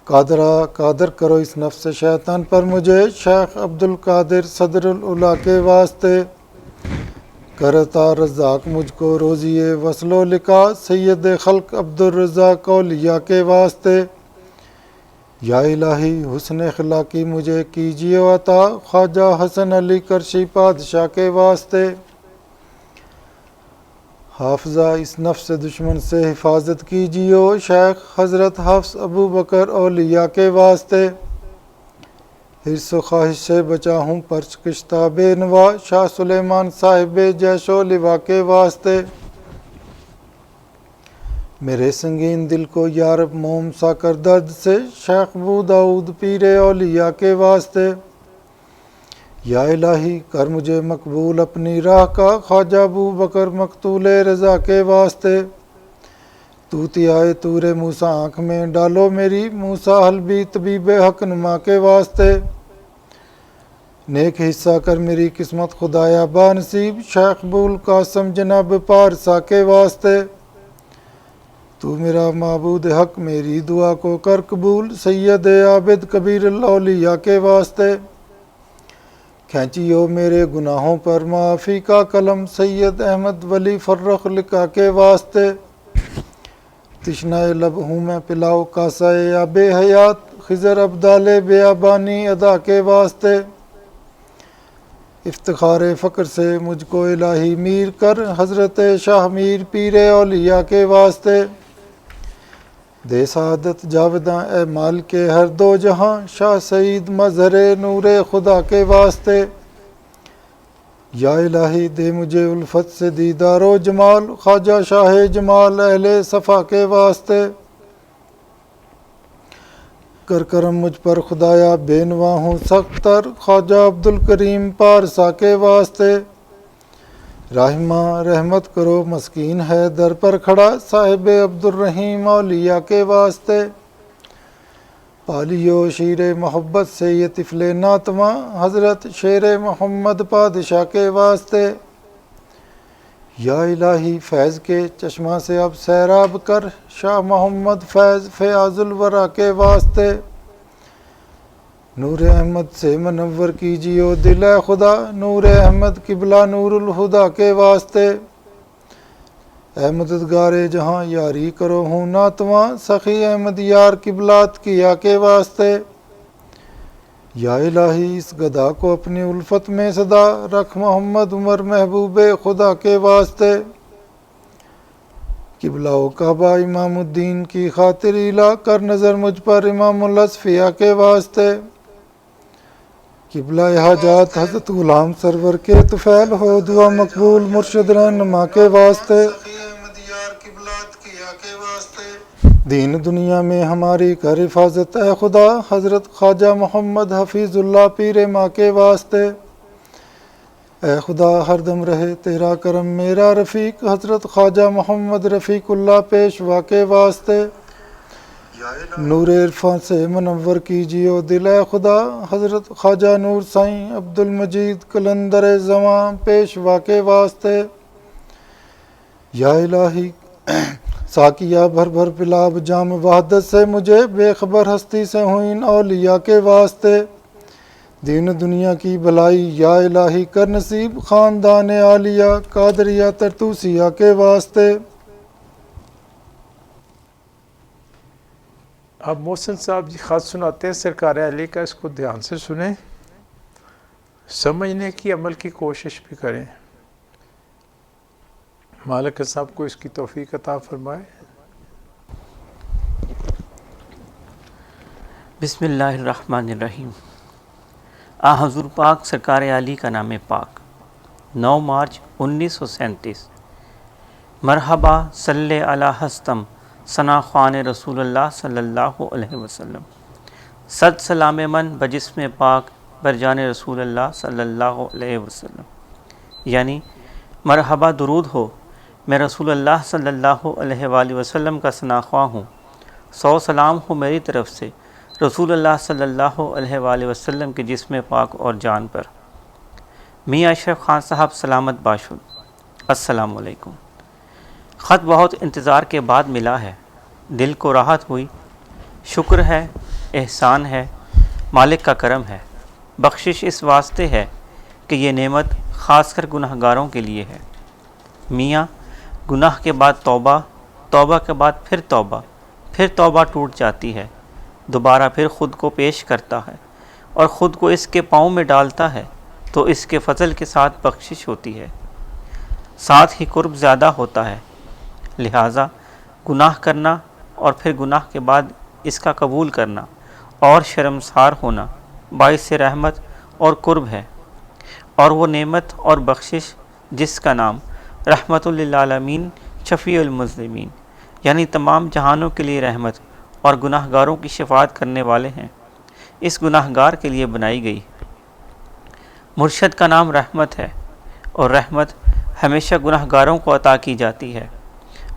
Speaker 2: قادر کرو اس نفس شیطان پر مجھے، شیخ عبد القادر صدر العلا کے واسطے. کرتا رزاق مجھ کو روزی وصل و لقا، سید خلق عبد الرزاق اولیاء کے واسطے. یا الہی، حسن اخلاقی مجھے کیجیے عطا، خواجہ حسن علی کرشی پادشاہ کے واسطے. حافظہ اس نفس دشمن سے حفاظت کیجیو، شیخ حضرت حفظ ابو بکر اولیاء کے واسطے. حرص و خواہش سے بچا ہوں پرچ کشتہ بے نوا، شاہ سلیمان صاحب جیش و لوا کے واسطے. میرے سنگین دل کو یارب موم سا کر درد سے، شیخ بو داؤد پیر اولیاء کے واسطے. یا الہی، کر مجھے مقبول اپنی راہ کا، خواجہ ابو بکر مقتول رضا کے واسطے. توتیائے تور موسیٰ آنکھ میں ڈالو میری، موسیٰ حلبی طبیب حق نما کے واسطے. نیک حصہ کر میری قسمت خدایا با نصیب، شیخ بول قاسم جناب پارسا کے واسطے. تو میرا معبود حق، میری دعا کو کر قبول، سید عابد کبیر الاولیاء کے واسطے. کھینچیو میرے گناہوں پر معافی کا قلم، سید احمد ولی فرخ لقا کے واسطے. تشنہ لب ہوں میں پلاؤ کاسہ آب حیات، خضر ابدال بیابانی ادا کے واسطے. افتخار فقر سے مجھ کو الہی میر کر، حضرت شاہ میر پیر اولیاء کے واسطے. دے سعادت جاوداں اے مال کے ہر دو جہاں، شاہ سعید مظہر نور خدا کے واسطے. یا الہی دے مجھے الفت سے دیدار و جمال، خواجہ شاہ جمال اہل صفا کے واسطے۔ کر کرم مجھ پر خدایا، بے نوا ہوں سخت تر، خواجہ عبدالکریم پارسا کے واسطے۔ رحمہ رحمت کرو مسکین ہے در پر کھڑا، صاحب عبدالرحیم اولیاء کے واسطے۔ پالیو شیر محبت سے یہ طفل ناتواں، حضرت شیر محمد پادشاہ کے واسطے۔ یا الہی فیض کے چشمہ سے اب سیراب کر، شاہ محمد فیض فیاض الورا کے واسطے۔ نور احمد سے منور کیجیو دل اے خدا، نور احمد قبلہ نور الہدا کے واسطے۔ اے مددگار جہاں یاری کرو ہوں ناتواں، سخی احمد یار قبلات کیا کے واسطے۔ یا الہی اس گدا کو اپنی الفت میں صدا، رکھ محمد عمر محبوب خدا کے واسطے۔ قبلہ و کعبہ امام الدین کی خاطر الہ، کر نظر مجھ پر امام الاصفیاء کے واسطے۔ قبلہ حاجات حضرت غلام سرور کے طفیل ہو، دعا مقبول مرشد رہنما کے واسطے۔ دین دنیا میں ہماری کر حفاظت اے خدا، حضرت خواجہ محمد حفیظ اللہ پیر ماں کے واسطے۔ اے خدا ہر دم رہے تیرا کرم میرا رفیق، حضرت خواجہ محمد رفیق اللہ پیشوا کے واسطے۔ نور عرفان سے منور کیجیو دل اے خدا، حضرت خواجہ نور سائیں عبد المجید کلندر زماں پیشوا کے واسطے۔ یا الہی ساقیہ بھر بھر پلاب جام وحدت سے مجھے، بے خبر ہستی سے ہوئیں اولیاء کے واسطے۔ دین دنیا کی بلائی یا الہی کر نصیب، خاندان عالیہ قادریہ ترتوسیہ کے واسطے۔
Speaker 1: اب محسن صاحب جی خط سناتے ہیں سرکار علی کا، اس کو دھیان سے سنیں، سمجھنے کی عمل کی کوشش بھی کریں۔ مالک صاحب کو اس کی توفیق عطا فرمائے۔
Speaker 3: بسم اللہ الرحمن الرحیم۔ حضور پاک سرکار علی کا نام پاک 9 مارچ 1937۔ مرحبا صلی علی ہستم ثنا خوان رسول اللہ صلی اللہ علیہ وسلم، صد سلام من بجسم پاک برجان رسول اللہ صلی اللہ علیہ وسلم، یعنی مرحبا درود ہو، میں رسول اللہ صلی اللہ علیہ وآلہ وسلم کا ثنا خواں ہوں، 100 سلام ہو میری طرف سے رسول اللہ صلی اللہ علیہ وآلہ وسلم کے جسم پاک اور جان پر۔ میاں اشرف خان صاحب سلامت باشد، السلام علیکم۔ خط بہت انتظار کے بعد ملا ہے، دل کو راحت ہوئی، شکر ہے، احسان ہے، مالک کا کرم ہے، بخشش اس واسطے ہے کہ یہ نعمت خاص کر گناہ گاروں کے لیے ہے۔ میاں گناہ کے بعد توبہ، توبہ کے بعد پھر توبہ ٹوٹ جاتی ہے، دوبارہ پھر خود کو پیش کرتا ہے اور خود کو اس کے پاؤں میں ڈالتا ہے تو اس کے فضل کے ساتھ بخشش ہوتی ہے، ساتھ ہی قرب زیادہ ہوتا ہے۔ لہٰذا گناہ کرنا اور پھر گناہ کے بعد اس کا قبول کرنا اور شرمسار ہونا باعث رحمت اور قرب ہے، اور وہ نعمت اور بخشش جس کا نام رحمت للعالمین شفیع المذنبین، یعنی تمام جہانوں کے لیے رحمت اور گناہ گاروں کی شفاعت کرنے والے ہیں، اس گناہ گار کے لیے بنائی گئی۔ مرشد کا نام رحمت ہے، اور رحمت ہمیشہ گناہ گاروں کو عطا کی جاتی ہے۔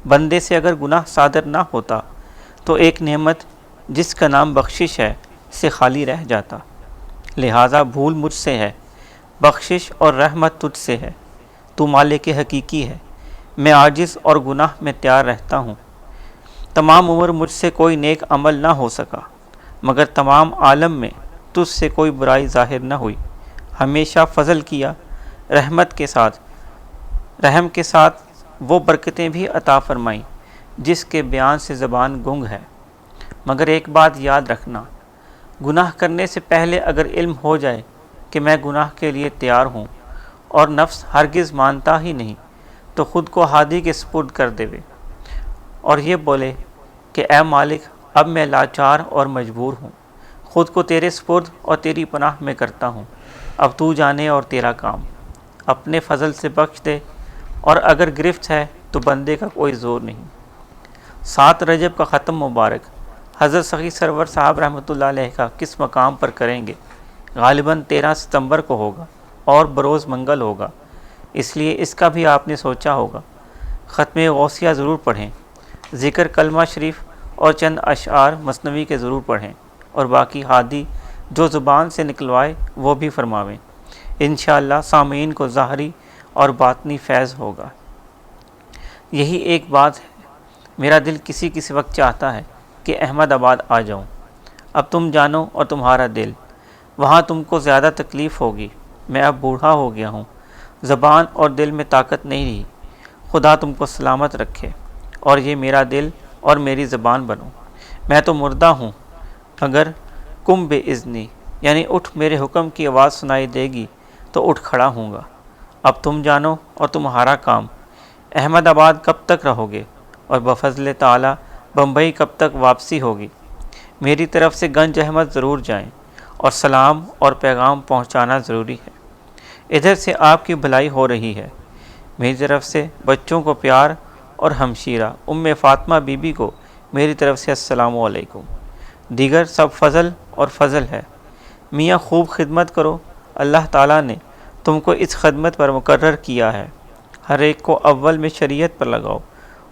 Speaker 3: بندے سے اگر گناہ صادر نہ ہوتا تو ایک نعمت جس کا نام بخشش ہے سے خالی رہ جاتا۔ لہٰذا بھول مجھ سے ہے، بخشش اور رحمت تجھ سے ہے، تو مالک حقیقی ہے، میں عاجز اور گناہ میں تیار رہتا ہوں۔ تمام عمر مجھ سے کوئی نیک عمل نہ ہو سکا، مگر تمام عالم میں تجھ سے کوئی برائی ظاہر نہ ہوئی، ہمیشہ فضل کیا، رحمت کے ساتھ، رحم کے ساتھ وہ برکتیں بھی عطا فرمائیں جس کے بیان سے زبان گنگ ہے۔ مگر ایک بات یاد رکھنا، گناہ کرنے سے پہلے اگر علم ہو جائے کہ میں گناہ کے لیے تیار ہوں اور نفس ہرگز مانتا ہی نہیں، تو خود کو ہادی کے سپرد کر دے اور یہ بولے کہ اے مالک، اب میں لاچار اور مجبور ہوں، خود کو تیرے سپرد اور تیری پناہ میں کرتا ہوں، اب تو جانے اور تیرا کام۔ اپنے فضل سے بخش دے، اور اگر گرفت ہے تو بندے کا کوئی زور نہیں۔ 7 رجب کا ختم مبارک حضرت سخی سرور صاحب رحمۃ اللہ علیہ کا کس مقام پر کریں گے؟ غالباً 13 ستمبر کو ہوگا اور بروز منگل ہوگا، اس لیے اس کا بھی آپ نے سوچا ہوگا۔ ختم غوثیہ ضرور پڑھیں، ذکر کلمہ شریف اور چند اشعار مثنوی کے ضرور پڑھیں، اور باقی ہادی جو زبان سے نکلوائے وہ بھی فرماویں۔ انشاءاللہ سامعین کو ظاہری اور باطنی فیض ہوگا۔ یہی ایک بات ہے، میرا دل کسی وقت چاہتا ہے کہ احمد آباد آ جاؤں۔ اب تم جانو اور تمہارا دل، وہاں تم کو زیادہ تکلیف ہوگی۔ میں اب بوڑھا ہو گیا ہوں، زبان اور دل میں طاقت نہیں رہی۔ خدا تم کو سلامت رکھے، اور یہ میرا دل اور میری زبان بنو۔ میں تو مردہ ہوں، اگر کم بے اذنی یعنی اٹھ میرے حکم کی آواز سنائی دے گی تو اٹھ کھڑا ہوں گا۔ اب تم جانو اور تمہارا کام، احمد آباد کب تک رہو گے، اور بفضل تعالی بمبئی کب تک واپسی ہوگی۔ میری طرف سے گنج احمد ضرور جائیں، اور سلام اور پیغام پہنچانا ضروری ہے۔ ادھر سے آپ کی بھلائی ہو رہی ہے۔ میری طرف سے بچوں کو پیار، اور ہمشیرہ ام فاطمہ بی بی کو میری طرف سے السلام علیکم۔ دیگر سب فضل اور فضل ہے۔ میاں خوب خدمت کرو، اللہ تعالیٰ نے تم کو اس خدمت پر مقرر کیا ہے۔ ہر ایک کو اول میں شریعت پر لگاؤ،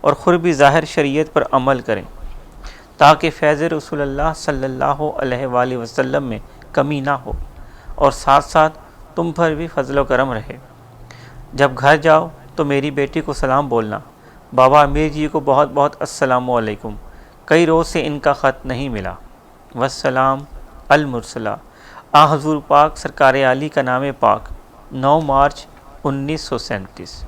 Speaker 3: اور خود بھی ظاہر شریعت پر عمل کریں، تاکہ فیض رسول اللہ صلی اللہ علیہ وآلہ وسلم میں کمی نہ ہو، اور ساتھ ساتھ تم پر بھی فضل و کرم رہے۔ جب گھر جاؤ تو میری بیٹی کو سلام بولنا۔ بابا امیر جی کو بہت بہت السلام علیکم، کئی روز سے ان کا خط نہیں ملا۔ والسلام المرسلہ، آ حضور پاک سرکار عالی کا نام پاک، 9 مارچ 1937۔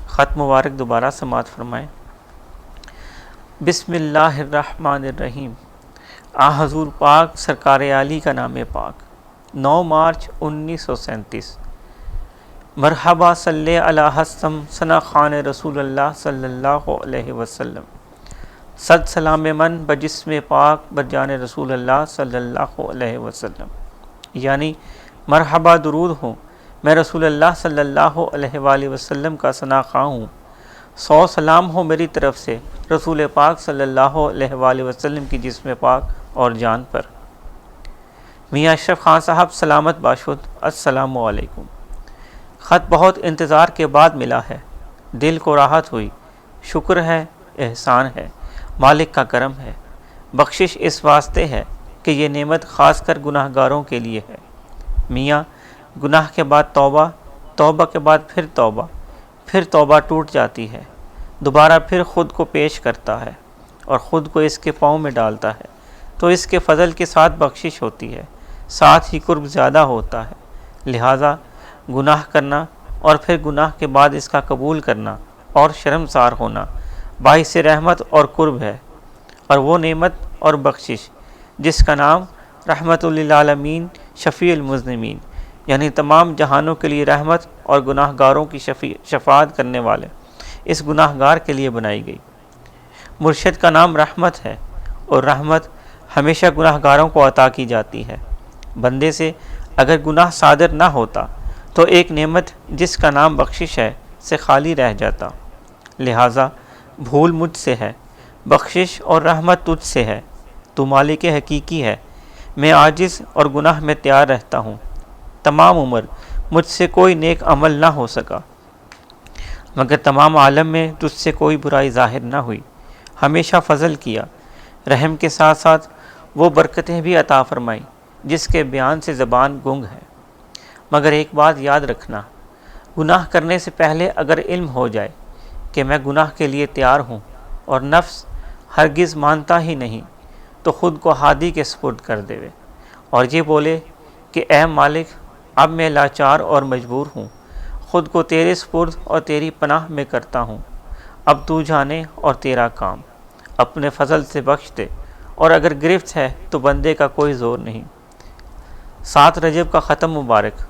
Speaker 3: خط مبارک دوبارہ سماعت فرمائیں۔ بسم اللہ الرحمن الرحیم، آ حضور پاک سرکار عالی کا نام پاک، 9 مارچ 1937۔ مرحبا صلی علی حسن ثنا خان رسول اللہ صلی اللہ علیہ وسلم، صد سلام من بجسم پاک برجان رسول اللہ صلی اللہ علیہ وسلم، یعنی مرحبا درود ہوں، میں رسول اللہ صلی اللہ علیہ وآلہ وسلم کا ثنا خواں ہوں۔ 100 سلام ہو میری طرف سے رسول پاک صلی اللہ علیہ وآلہ وسلم کی جسم پاک اور جان پر۔ میاں اشرف خان صاحب سلامت باشد، السلام علیکم۔ خط بہت انتظار کے بعد ملا ہے، دل کو راحت ہوئی، شکر ہے، احسان ہے، مالک کا کرم ہے۔ بخشش اس واسطے ہے کہ یہ نعمت خاص کر گناہ گاروں کے لیے ہے۔ میاں گناہ کے بعد توبہ، توبہ کے بعد پھر توبہ ٹوٹ جاتی ہے، دوبارہ پھر خود کو پیش کرتا ہے اور خود کو اس کے پاؤں میں ڈالتا ہے، تو اس کے فضل کے ساتھ بخشش ہوتی ہے، ساتھ ہی قرب زیادہ ہوتا ہے۔ لہٰذا گناہ کرنا اور پھر گناہ کے بعد اس کا قبول کرنا اور شرمسار ہونا باعث رحمت اور قرب ہے، اور وہ نعمت اور بخشش جس کا نام رحمت للعالمین شفیع المذنبین، یعنی تمام جہانوں کے لیے رحمت اور گناہ گاروں کی شفاعت کرنے والے، اس گناہ گار کے لیے بنائی گئی۔ مرشد کا نام رحمت ہے، اور رحمت ہمیشہ گناہ گاروں کو عطا کی جاتی ہے۔ بندے سے اگر گناہ صادر نہ ہوتا تو ایک نعمت جس کا نام بخشش ہے سے خالی رہ جاتا۔ لہٰذا بھول مجھ سے ہے، بخشش اور رحمت تجھ سے ہے، تو مالک حقیقی ہے، میں عاجز اور گناہ میں تیار رہتا ہوں۔ تمام عمر مجھ سے کوئی نیک عمل نہ ہو سکا، مگر تمام عالم میں تجھ سے کوئی برائی ظاہر نہ ہوئی۔ ہمیشہ فضل کیا، رحم کے ساتھ ساتھ وہ برکتیں بھی عطا فرمائی جس کے بیان سے زبان گنگ ہے۔ مگر ایک بات یاد رکھنا، گناہ کرنے سے پہلے اگر علم ہو جائے کہ میں گناہ کے لیے تیار ہوں اور نفس ہرگز مانتا ہی نہیں، تو خود کو ہادی کے سپرد کر دے اور یہ بولے کہ اے مالک، اب میں لاچار اور مجبور ہوں، خود کو تیرے سپرد اور تیری پناہ میں کرتا ہوں، اب تو جانے اور تیرا کام، اپنے فضل سے بخش دے، اور اگر گرفت ہے تو بندے کا کوئی زور نہیں۔ 7 رجب کا ختم مبارک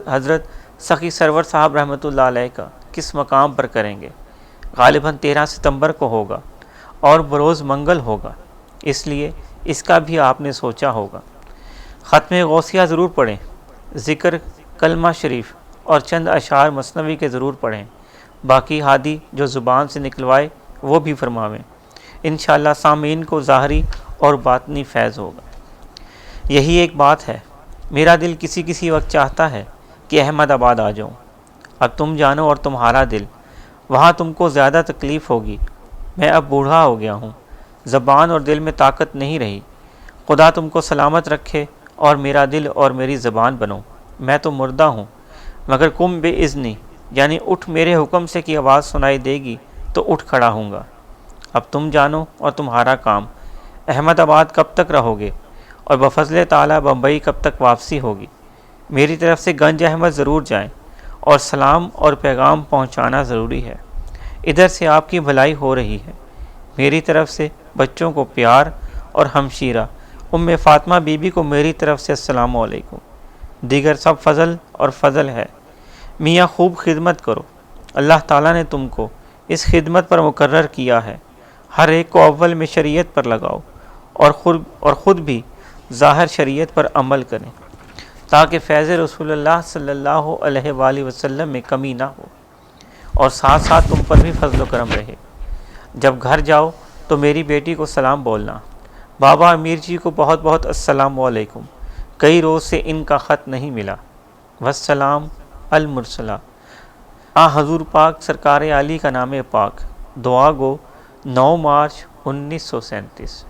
Speaker 3: حضرت سخی سرور صاحب رحمۃ اللہ علیہ کا کس مقام پر کریں گے؟ غالباً 13 ستمبر کو ہوگا اور بروز منگل ہوگا، اس لیے اس کا بھی آپ نے سوچا ہوگا۔ ختم غوثیہ ضرور پڑھیں، ذکر کلمہ شریف اور چند اشعار مثنوی کے ضرور پڑھیں، باقی ہادی جو زبان سے نکلوائے وہ بھی فرماویں۔ انشاءاللہ سامعین کو ظاہری اور باطنی فیض ہوگا۔ یہی ایک بات ہے، میرا دل کسی کسی وقت چاہتا ہے کہ احمد آباد آ جاؤں۔ اب تم جانو اور تمہارا دل، وہاں تم کو زیادہ تکلیف ہوگی۔ میں اب بوڑھا ہو گیا ہوں، زبان اور دل میں طاقت نہیں رہی۔ خدا تم کو سلامت رکھے اور میرا دل اور میری زبان بنو۔ میں تو مردہ ہوں، مگر قم بے اذنی، یعنی اٹھ میرے حکم سے کی آواز سنائی دے گی تو اٹھ کھڑا ہوں گا۔ اب تم جانو اور تمہارا کام، احمد آباد کب تک رہو گے اور بفضل تعالیٰ بمبئی کب تک واپسی ہوگی۔ میری طرف سے گنج احمد ضرور جائیں اور سلام اور پیغام پہنچانا ضروری ہے۔ ادھر سے آپ کی بھلائی ہو رہی ہے۔ میری طرف سے بچوں کو پیار اور ہمشیرہ ام فاطمہ بی بی کو میری طرف سے السلام علیکم۔ دیگر سب فضل اور فضل ہے۔ میاں خوب خدمت کرو، اللہ تعالیٰ نے تم کو اس خدمت پر مقرر کیا ہے۔ ہر ایک کو اول میں شریعت پر لگاؤ اور خود بھی ظاہر شریعت پر عمل کریں، تاکہ فیض رسول اللہ صلی اللہ علیہ وآلہ وسلم میں کمی نہ ہو، اور ساتھ ساتھ تم پر بھی فضل و کرم رہے۔ جب گھر جاؤ تو میری بیٹی کو سلام بولنا۔ بابا امیر جی کو بہت بہت السلام علیکم، کئی روز سے ان کا خط نہیں ملا۔ والسلام المرسلہ۔ حضور پاک سرکار عالی کا نام پاک۔ دعا گو 9 مارچ 1937۔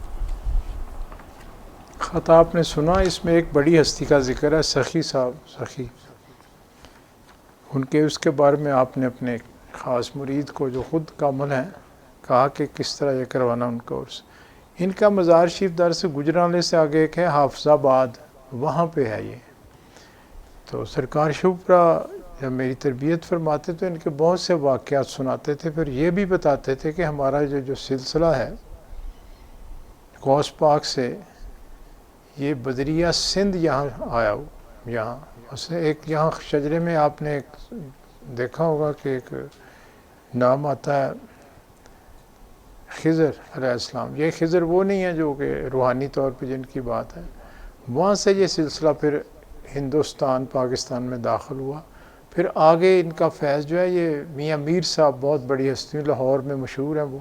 Speaker 1: خط آپ نے سنا، اس میں ایک بڑی ہستی کا ذکر ہے، سخی صاحب، سخی ان کے، اس کے بارے میں آپ نے اپنے خاص مرید کو جو خود کامل ہیں کہا کہ کس طرح یہ کروانا ان کا عرس۔ ان کا مزار شریف در سے گجرانلے سے آگے ایک ہے حافظ آباد، وہاں پہ ہے یہ۔ تو سرکار شوپرا جب میری تربیت فرماتے تو ان کے بہت سے واقعات سناتے تھے، پھر یہ بھی بتاتے تھے کہ ہمارا جو سلسلہ ہے غوث پاک سے، یہ بدریہ سندھ یہاں آیا ہو، یہاں اسے ایک یہاں شجرے میں آپ نے ایک دیکھا ہوگا کہ ایک نام آتا ہے خضر علیہ السلام۔ یہ خضر وہ نہیں ہے جو کہ روحانی طور پہ جن کی بات ہے، وہاں سے یہ سلسلہ پھر ہندوستان پاکستان میں داخل ہوا۔ پھر آگے ان کا فیض جو ہے، یہ میاں میر صاحب بہت بڑی ہستی، لاہور میں مشہور ہیں وہ،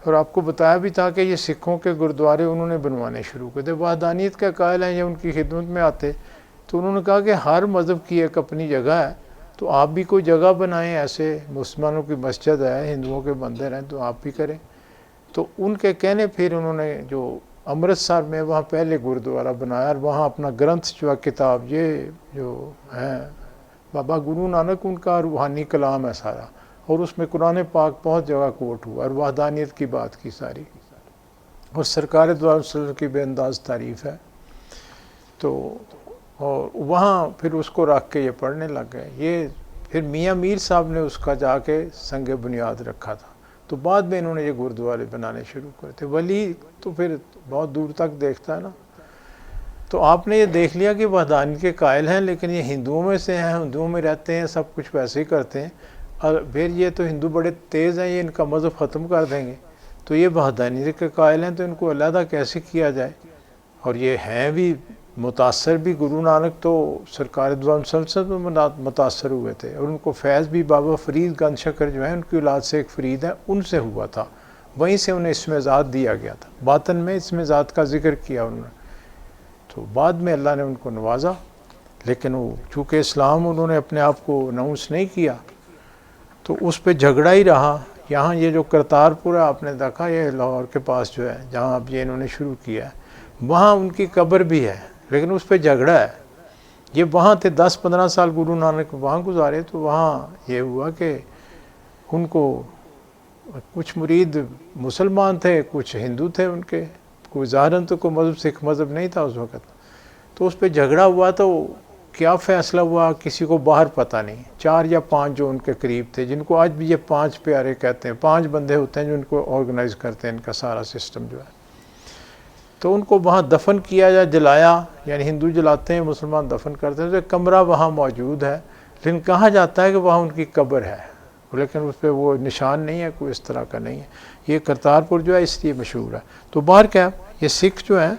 Speaker 1: اور آپ کو بتایا بھی تھا کہ یہ سکھوں کے گردوارے انہوں نے بنوانے شروع کر دے۔ وحدانیت کا قائل ہیں، یہ ان کی خدمت میں آتے تو انہوں نے کہا کہ ہر مذہب کی ایک اپنی جگہ ہے، تو آپ بھی کوئی جگہ بنائیں، ایسے مسلمانوں کی مسجد ہے، ہندوؤں کے مندر ہیں، تو آپ بھی کریں۔ تو ان کے کہنے پھر انہوں نے جو امرتسر میں وہاں پہلے گردوارہ بنایا، اور وہاں اپنا گرنتھ جو ہے کتاب، یہ جو ہے بابا گرو نانک ان کا روحانی کلام ہے سارا، اور اس میں قرآن پاک بہت جگہ کوٹ ہوا اور وحدانیت کی بات کی ساری، اور سرکار دو عالم صلی اللہ علیہ وسلم کی بے انداز تعریف ہے۔ تو اور وہاں پھر اس کو رکھ کے یہ پڑھنے لگ گئے۔ یہ پھر میاں میر صاحب نے اس کا جا کے سنگ بنیاد رکھا تھا، تو بعد میں انہوں نے یہ گردوارے بنانے شروع کر تھے۔ ولی تو پھر بہت دور تک دیکھتا ہے نا، تو آپ نے یہ دیکھ لیا کہ وحدانیت کے قائل ہیں، لیکن یہ ہندوؤں میں سے ہیں، ہندوؤں میں رہتے ہیں، سب کچھ ویسے ہی کرتے ہیں، اور پھر یہ تو ہندو بڑے تیز ہیں، یہ ان کا مذہب ختم کر دیں گے، تو یہ وحدانیت کے قائل ہیں، تو ان کو علیحدہ کیسے کیا جائے؟ اور یہ ہیں بھی متاثر بھی، گرو نانک تو سرکار دو عالم صلی اللہ علیہ وسلم میں متاثر ہوئے تھے، اور ان کو فیض بھی بابا فرید گن شکر جو ہیں ان کی اولاد سے ایک فرید ہے، ان سے ہوا تھا، وہیں سے انہیں اسم ذات دیا گیا تھا، باطن میں اسم ذات کا ذکر کیا انہوں نے، تو بعد میں اللہ نے ان کو نوازا، لیکن وہ چونکہ اسلام انہوں نے اپنے آپ کو اناؤنس نہیں کیا، تو اس پہ جھگڑا ہی رہا۔ یہاں یہ جو کرتارپور ہے آپ نے دیکھا، یہ لاہور کے پاس جو ہے جہاں اب یہ انہوں نے شروع کیا ہے، وہاں ان کی قبر بھی ہے، لیکن اس پہ جھگڑا ہے۔ یہ وہاں تھے 10-15 سال گرو نانک وہاں گزارے، تو وہاں یہ ہوا کہ ان کو کچھ مرید مسلمان تھے، کچھ ہندو تھے ان کے، کوئی ظاہراً تو کوئی مذہب سکھ مذہب نہیں تھا اس وقت، تو اس پہ جھگڑا ہوا، تو کیا فیصلہ ہوا کسی کو باہر پتہ نہیں۔ 4 یا 5 جو ان کے قریب تھے، جن کو آج بھی یہ 5 پیارے کہتے ہیں، 5 بندے ہوتے ہیں جو ان کو آرگنائز کرتے ہیں، ان کا سارا سسٹم جو ہے، تو ان کو وہاں دفن کیا یا جلایا، یعنی ہندو جلاتے ہیں، مسلمان دفن کرتے ہیں، تو ایک کمرہ وہاں موجود ہے، لیکن کہا جاتا ہے کہ وہاں ان کی قبر ہے، لیکن اس پہ وہ نشان نہیں ہے، کوئی اس طرح کا نہیں ہے۔ یہ کرتارپور جو ہے اس لیے مشہور ہے۔ تو باہر کیا، یہ سکھ جو ہیں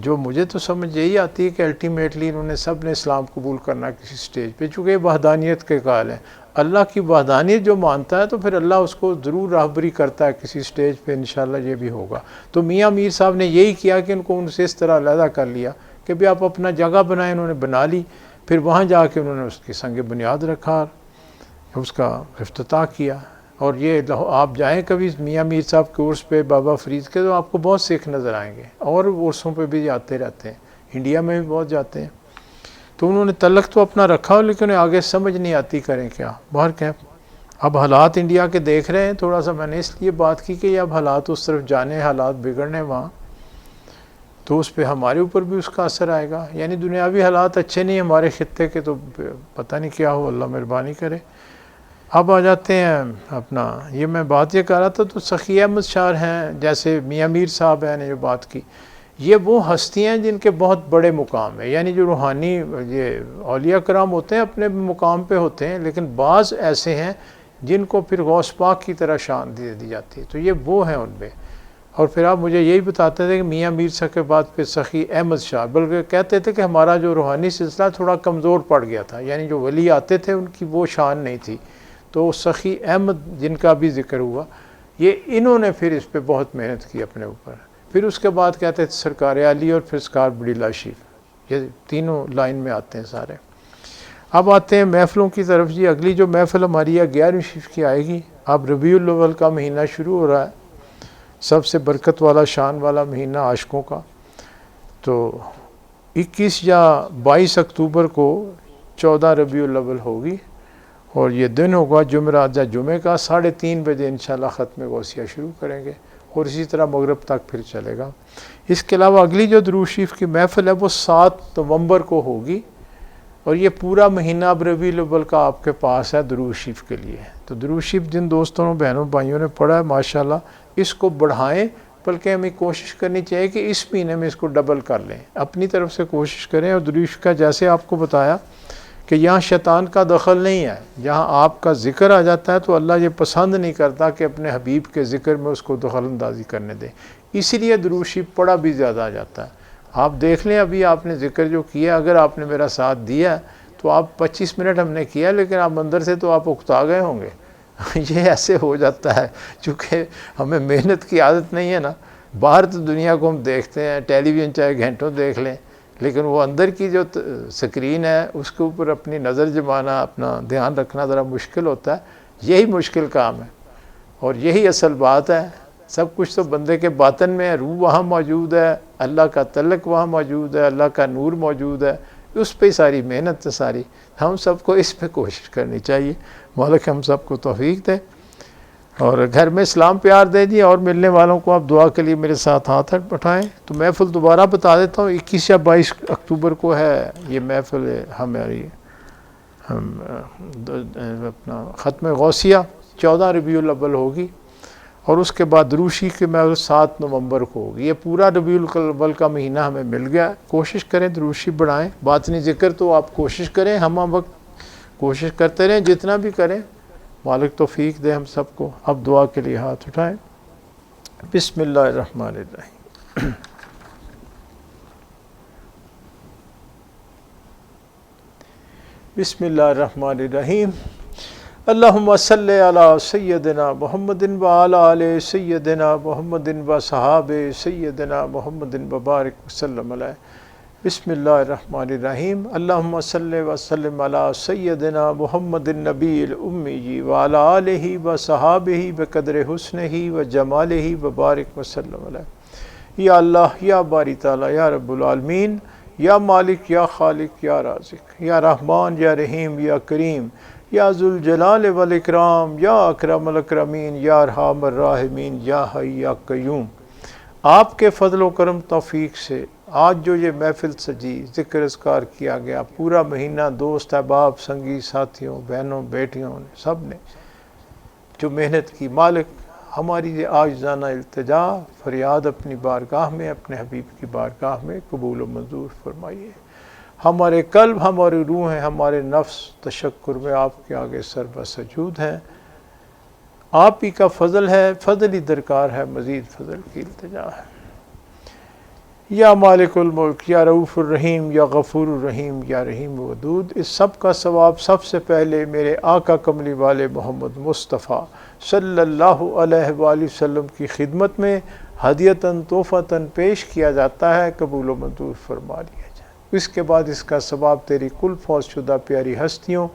Speaker 1: جو مجھے تو سمجھ یہی آتی ہے کہ الٹیمیٹلی انہوں نے سب نے اسلام قبول کرنا کسی سٹیج پہ، چونکہ یہ وحدانیت کے قائل ہیں۔ اللہ کی وحدانیت جو مانتا ہے تو پھر اللہ اس کو ضرور راہبری کرتا ہے کسی سٹیج پہ، انشاءاللہ یہ بھی ہوگا۔ تو میاں میر صاحب نے یہی کیا کہ ان کو ان سے اس طرح علیحدہ کر لیا کہ بھی آپ اپنا جگہ بنائیں، انہوں نے بنا لی، پھر وہاں جا کے انہوں نے اس کی سنگ بنیاد رکھا، اس کا افتتاح کیا۔ اور یہ آپ جائیں کبھی میاں میر صاحب کے عرس پہ بابا فرید کے، تو آپ کو بہت سکھ نظر آئیں گے، اور عرسوں پہ بھی جاتے رہتے ہیں، انڈیا میں بھی بہت جاتے ہیں۔ تو انہوں نے تعلق تو اپنا رکھا، لیکن انہیں آگے سمجھ نہیں آتی کریں کیا۔ باہر کہیں اب حالات انڈیا کے دیکھ رہے ہیں، تھوڑا سا میں نے اس لیے بات کی کہ یہ اب حالات اس طرف جانے، حالات بگڑنے وہاں، تو اس پہ ہمارے اوپر بھی اس کا اثر آئے گا۔ یعنی دنیاوی حالات اچھے نہیں ہمارے خطے کے، تو پتہ نہیں کیا ہو، اللہ مہربانی کرے۔ اب آ جاتے ہیں اپنا، یہ میں بات یہ کر رہا تھا، تو سخی احمد شاہ ہیں، جیسے میاں میر صاحب ہیں نے جو بات کی، یہ وہ ہستیاں ہیں جن کے بہت بڑے مقام ہیں، یعنی جو روحانی یہ اولیاء کرام ہوتے ہیں اپنے مقام پہ ہوتے ہیں، لیکن بعض ایسے ہیں جن کو پھر غوث پاک کی طرح شان دے دی جاتی ہے، تو یہ وہ ہیں ان میں۔ اور پھر آپ مجھے یہی بتاتے تھے کہ میاں میر صاحب کے بعد پھر سخی احمد شاہ، بلکہ کہتے تھے کہ ہمارا جو روحانی سلسلہ تھوڑا کمزور پڑ گیا تھا، یعنی جو ولی آتے تھے ان کی وہ شان نہیں تھی، تو سخی احمد جن کا بھی ذکر ہوا، یہ انہوں نے پھر اس پہ بہت محنت کی اپنے اوپر۔ پھر اس کے بعد کہتے تھے سرکار عالی، اور پھر سرکار بڑی لاشیف، یہ تینوں لائن میں آتے ہیں سارے۔ اب آتے ہیں محفلوں کی طرف۔ جی اگلی جو محفل ہماری 11ویں شریف کی آئے گی، اب ربیع الاول کا مہینہ شروع ہو رہا ہے، سب سے برکت والا شان والا مہینہ عاشقوں کا۔ تو 21 یا 22 اکتوبر کو 14 ربیع الاول ہوگی، اور یہ دن ہوگا جمعرات یا جمعے کا، 3:30 بجے انشاءاللہ ختم غوثیہ شروع کریں گے، اور اسی طرح مغرب تک پھر چلے گا۔ اس کے علاوہ اگلی جو درود شریف کی محفل ہے وہ 7 نومبر کو ہوگی، اور یہ پورا مہینہ اب ربیع الاول کا آپ کے پاس ہے درود شریف کے لیے۔ تو درود شریف جن دوستوں بہنوں بھائیوں نے پڑھا ہے ماشاءاللہ اس کو بڑھائیں، بلکہ ہمیں کوشش کرنی چاہیے کہ اس مہینے میں اس کو ڈبل کر لیں، اپنی طرف سے کوشش کریں۔ اور درود شریف کا جیسے آپ کو بتایا کہ یہاں شیطان کا دخل نہیں ہے، جہاں آپ کا ذکر آ جاتا ہے تو اللہ یہ پسند نہیں کرتا کہ اپنے حبیب کے ذکر میں اس کو دخل اندازی کرنے دے، اسی لیے درود شریف پڑھا بھی زیادہ آ جاتا ہے۔ آپ دیکھ لیں ابھی آپ نے ذکر جو کیا، اگر آپ نے میرا ساتھ دیا تو آپ 25 منٹ ہم نے کیا، لیکن آپ اندر سے تو آپ اکتا گئے ہوں گے۔ یہ ایسے ہو جاتا ہے چونکہ ہمیں محنت کی عادت نہیں ہے نا۔ باہر تو دنیا کو ہم دیکھتے ہیں، ٹیلی ویژن چاہے گھنٹوں دیکھ لیں، لیکن وہ اندر کی جو سکرین ہے اس کے اوپر اپنی نظر جمانا، اپنا دھیان رکھنا ذرا مشکل ہوتا ہے۔ یہی مشکل کام ہے، اور یہی اصل بات ہے۔ سب کچھ تو بندے کے باطن میں ہے، روح وہاں موجود ہے، اللہ کا تعلق وہاں موجود ہے، اللہ کا نور موجود ہے، اس پہ ساری محنت ہے ساری۔ ہم سب کو اس پہ کوشش کرنی چاہیے، مالک ہم سب کو توفیق دے، اور گھر میں اسلام پیار دے دیے، اور ملنے والوں کو آپ دعا کے لیے میرے ساتھ ہاتھ اٹھائیں۔ تو محفل دوبارہ بتا دیتا ہوں، 21 یا 22 اکتوبر کو ہے یہ محفل ہماری اپنا ختم غوثیہ، 14 ربیع الاول ہوگی، اور اس کے بعد درود شریف کی محفل 7 نومبر کو ہوگی۔ یہ پورا ربیع الاول کا مہینہ ہمیں مل گیا، کوشش کریں درود شریف بڑھائیں۔ باطنی ذکر تو آپ کوشش کریں، ہم وقت کوشش کرتے رہیں، جتنا بھی کریں، مالک توفیق دے ہم سب کو۔ اب دعا کے لیے ہاتھ اٹھائیں۔ بسم اللہ الرحمن الرحیم۔ بسم اللہ الرحمن الرحیم۔ اللہم صلی علی سیدنا محمد وعلی آل سیدنا محمد وصحاب سیدنا محمد وبارک وسلم علیہ۔ بسم اللہ الرحمن الرحیم۔ اللہم صلی وسلم علی سیدنا محمد النبی الامی وعلی آلہ وصحابہ بقدر حسنہ وجمالہ وبارک وسلم علیہ۔ یا اللہ، یا باری تعالی، یا رب العالمین، یا مالک، یا خالق، یا رازق، یا رحمان، یا رحیم، یا کریم، یا ذوالجلال والاکرام، یا اکرم الاکرمین، یا ارحم الراحمین، یا حی یا قیوم۔ آپ کے فضل و کرم توفیق سے آج جو یہ محفل سجی، ذکر اذکار کیا گیا، پورا مہینہ دوست احباب سنگی ساتھیوں بہنوں بیٹیوں نے سب نے جو محنت کی، مالک ہماری یہ عاجزانہ التجا فریاد اپنی بارگاہ میں، اپنے حبیب کی بارگاہ میں قبول و منظور فرمائیے۔ ہمارے قلب، ہماری روح ہیں، ہمارے نفس تشکر میں آپ کے آگے سر بسجود ہیں۔ آپ ہی کا فضل ہے، فضل ہی درکار ہے، مزید فضل کی التجا ہے۔ یا مالک الملک، یا رؤوف الرحیم، یا غفور الرحیم، یا رحیم ودود۔ اس سب کا ثواب سب سے پہلے میرے آقا کملی والے محمد مصطفیٰ صلی اللہ علیہ وآلہ وسلم کی خدمت میں ہدیتاً تحفتاً پیش کیا جاتا ہے، قبول و منظور فرما لیا جائے۔ اس کے بعد اس کا ثواب تیری کل فوت شدہ پیاری ہستیوں،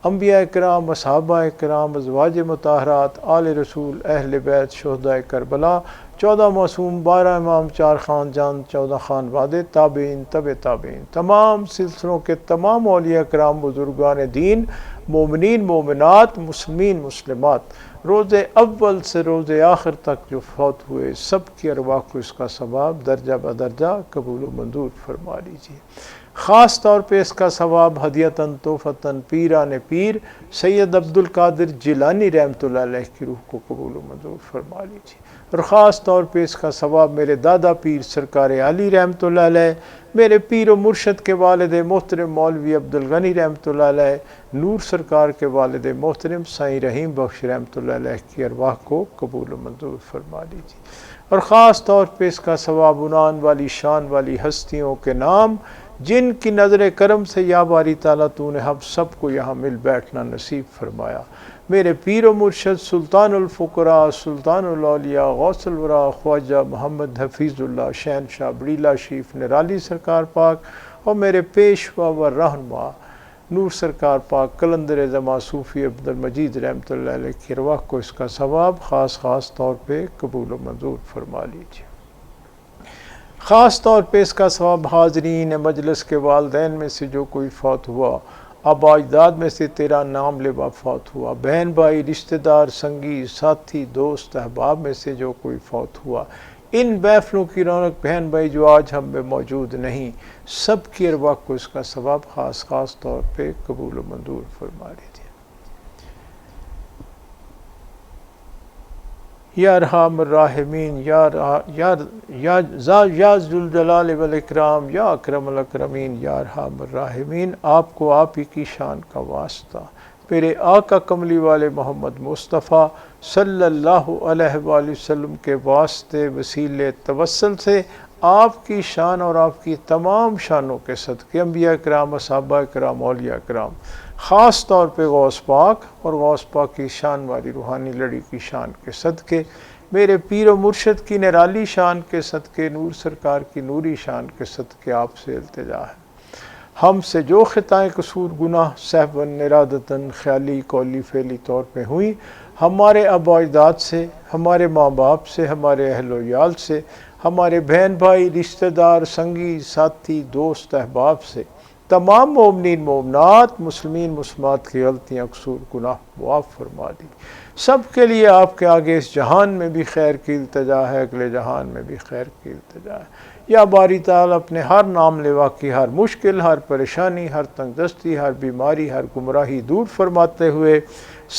Speaker 1: انبیاء کرام، صحابہ کرام، ازواج مطہرات، آل رسول، اہل بیت، شہداء کربلا، 14 معصوم، 12 امام، 4 خاندان، 14 خانوادے، تابعین، تبع تابعین، تمام سلسلوں کے تمام اولیاء کرام، بزرگان دین، مومنین، مومنات، مسلمین، مسلمات، روز اول سے روز آخر تک جو فوت ہوئے سب کی ارواح کو اس کا ثواب درجہ بدرجہ قبول و منظور فرما لیجیے۔ خاص طور پہ اس کا ثواب ہدیتاً تحفتاً پیران پیر سید عبد القادر جیلانی رحمۃ اللہ علیہ کی روح کو قبول و منظور فرما لیجیے، اور خاص طور پہ اس کا ثواب میرے دادا پیر سرکار علی رحمۃ اللہ علیہ، میرے پیر و مرشد کے والد محترم مولوی عبد الغنی رحمۃ اللہ علیہ، نور سرکار کے والد محترم سائیں رحیم بخش رحمۃ اللہ علیہ کی ارواح کو قبول و منظور فرما لیجیے، اور خاص طور پہ اس کا ثواب عنان والی شان والی ہستیوں کے نام جن کی نظر کرم سے یا باری تعالیٰ تو نے ہم سب کو یہاں مل بیٹھنا نصیب فرمایا۔ میرے پیر و مرشد سلطان الفقراء، سلطان الاولیاء، غوث الورا، خواجہ محمد حفیظ اللہ شہنشاہ بڑیلا شریف نرالی سرکار پاک، اور میرے پیشوا و رہنما نور سرکار پاک قلندر زماں صوفی عبد المجید رحمۃ اللہ علیہ کی ارواح کو اس کا ثواب خاص طور پہ قبول و منظور فرما لیجیے۔ خاص طور پہ اس کا ثواب حاضرین مجلس کے والدین میں سے جو کوئی فوت ہوا، آبا اجداد میں سے تیرا نام لیوا فوت ہوا، بہن بھائی، رشتہ دار، سنگی، ساتھی، دوست، احباب میں سے جو کوئی فوت ہوا، ان محفلوں کی رونق بہن بھائی جو آج ہم میں موجود نہیں، سب کی ارواح کو اس کا ثواب خاص طور پہ قبول و منظور فرما لیجیے۔ یا ارحم الراحمین، یا ذوالجلال والاکرام، یا اکرم الاکرمین، یا ارحم الراحمین، آپ کو آپ ہی کی شان کا واسطہ میرے آقا کملی والے محمد مصطفیٰ صلی اللہ علیہ وآلہ وسلم کے واسطے وسیلے توسل سے آپ کی شان اور آپ کی تمام شانوں کے صدقے، انبیاء کرام، صحابہ کرام، اولیاء کرام، خاص طور پہ غوث پاک اور غوث پاک کی شان والی روحانی لڑی کی شان کے صدقے، میرے پیر و مرشد کی نرالی شان کے صدقے، نور سرکار کی نوری شان کے صدقے آپ سے التجا ہے۔ ہم سے جو خطائیں قصور گناہ سہواً ارادتاً خیالی قولی فعلی طور پہ ہوئیں، ہمارے آباء اجداد سے، ہمارے ماں باپ سے، ہمارے اہل و عیال سے، ہمارے بہن بھائی، رشتہ دار، سنگی، ساتھی، دوست، احباب سے، تمام مومنین مومنات، مسلمین مسلمات کی غلطیاں قصور گناہ معاف فرما دی۔ سب کے لیے آپ کے آگے اس جہان میں بھی خیر کی التجا ہے، اگلے جہان میں بھی خیر کی التجا ہے۔ یا باری تعالیٰ اپنے ہر نام لیوا کی ہر مشکل، ہر پریشانی، ہر تنگ دستی، ہر بیماری، ہر گمراہی دور فرماتے ہوئے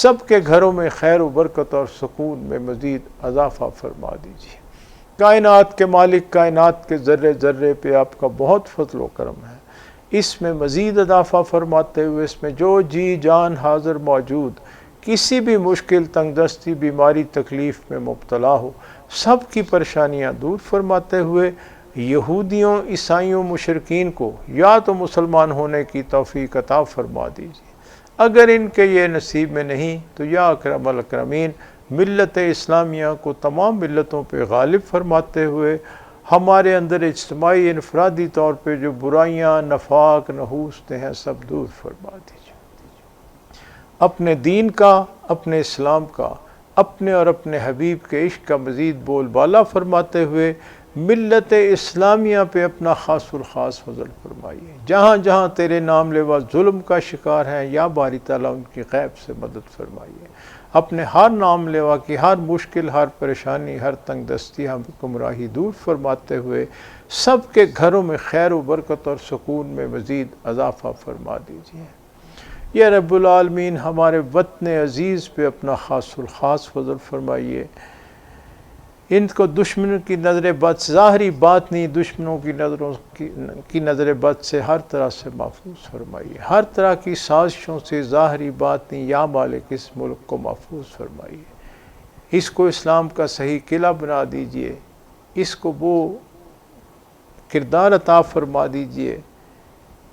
Speaker 1: سب کے گھروں میں خیر و برکت اور سکون میں مزید اضافہ فرما دیجیے۔ کائنات کے مالک، کائنات کے ذرے ذرے پہ آپ کا بہت فضل و کرم ہے، اس میں مزید اضافہ فرماتے ہوئے اس میں جو جی جان حاضر موجود کسی بھی مشکل، تنگ دستی، بیماری، تکلیف میں مبتلا ہو، سب کی پریشانیاں دور فرماتے ہوئے یہودیوں، عیسائیوں، مشرکین کو یا تو مسلمان ہونے کی توفیق عطا فرما دیجیے، اگر ان کے یہ نصیب میں نہیں تو یا اکرم الاکرمین ملت اسلامیہ کو تمام ملتوں پہ غالب فرماتے ہوئے ہمارے اندر اجتماعی انفرادی طور پہ جو برائیاں، نفاق، نحوستیں ہیں سب دور فرما دیجیے۔ اپنے دین کا، اپنے اسلام کا، اپنے اور اپنے حبیب کے عشق کا مزید بول بالا فرماتے ہوئے ملت اسلامیہ پہ اپنا خاص الخاص فضل فرمائیے۔ جہاں جہاں تیرے نام لیوا ظلم کا شکار ہیں یا باری تعالیٰ ان کی غیب سے مدد فرمائیے۔ اپنے ہر نام لیوا کی ہر مشکل، ہر پریشانی، ہر تنگ دستی، ہم گمراہی دور فرماتے ہوئے سب کے گھروں میں خیر و برکت اور سکون میں مزید اضافہ فرما دیجیے۔ یا رب العالمین ہمارے وطن عزیز پہ اپنا خاص الخاص فضل فرمائیے، ان کو دشمنوں کی نظر بد، ظاہری باطنی دشمنوں کی نظروں کی نظر بد سے ہر طرح سے محفوظ فرمائیے، ہر طرح کی سازشوں سے ظاہری باطنی یا مالک اس ملک کو محفوظ فرمائیے، اس کو اسلام کا صحیح قلعہ بنا دیجئے، اس کو وہ کردار عطا فرما دیجئے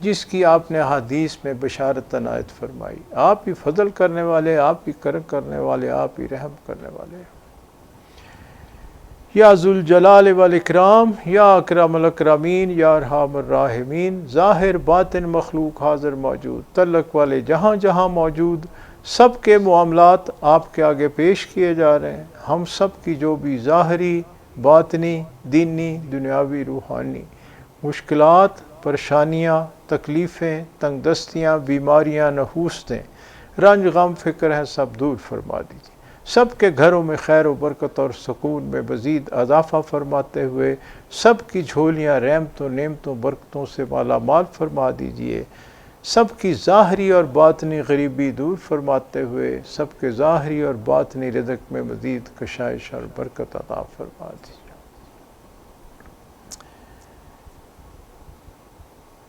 Speaker 1: جس کی آپ نے حدیث میں بشارت عنایت فرمائی۔ آپ ہی فضل کرنے والے، آپ ہی کرم کرنے والے، آپ ہی رحم کرنے والے ہیں۔ یا ذوالجلال والاکرام، یا اکرم الاکرمین، یا ارحم الراحمین، ظاہر باطن مخلوق حاضر موجود، تعلق والے جہاں جہاں موجود، سب کے معاملات آپ کے آگے پیش کیے جا رہے ہیں۔ ہم سب کی جو بھی ظاہری، باطنی، دینی، دنیاوی، روحانی مشکلات، پریشانیاں، تکلیفیں، تنگ دستیاں، بیماریاں، نحوستیں، رنج غم فکر ہیں، سب دور فرما دیجیے۔ سب کے گھروں میں خیر و برکت اور سکون میں مزید اضافہ فرماتے ہوئے سب کی جھولیاں رحمتوں، نعمتوں، برکتوں سے مالا مال فرما دیجیے۔ سب کی ظاہری اور باطنی غریبی دور فرماتے ہوئے سب کے ظاہری اور باطنی رزق میں مزید کشائش اور برکت عطا فرما دیجیے۔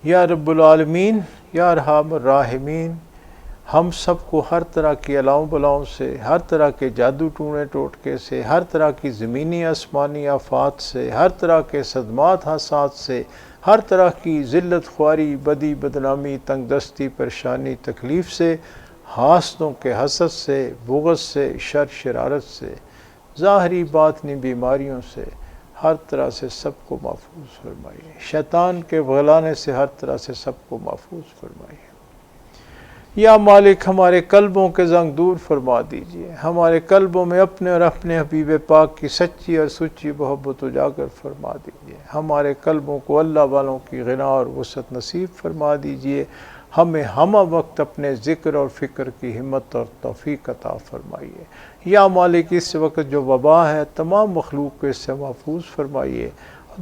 Speaker 1: یا رب العالمین، یا ارحم الراحمین، ہم سب کو ہر طرح کی الاؤں بلاؤں سے، ہر طرح کے جادو ٹونے ٹوٹکے سے، ہر طرح کی زمینی آسمانی آفات سے، ہر طرح کے صدمات حادثات سے، ہر طرح کی ذلت خواری، بدی بدنامی، تنگ دستی، پریشانی، تکلیف سے، حاسدوں کے حسد سے، بغض سے، شر شرارت سے، ظاہری باطنی بیماریوں سے، ہر طرح سے سب کو محفوظ فرمائیے۔ شیطان کے بغلانے سے ہر طرح سے سب کو محفوظ فرمائیے۔ یا مالک، ہمارے قلبوں کے زنگ دور فرما دیجئے، ہمارے قلبوں میں اپنے اور اپنے حبیب پاک کی سچی اور سچی محبت اجاگر فرما دیجئے، ہمارے قلبوں کو اللہ والوں کی غنا اور وسعت نصیب فرما دیجئے، ہمیں ہمہ وقت اپنے ذکر اور فکر کی ہمت اور توفیق عطا فرمائیے۔ یا مالک، اس وقت جو وبا ہے تمام مخلوق کو اس سے محفوظ فرمائیے۔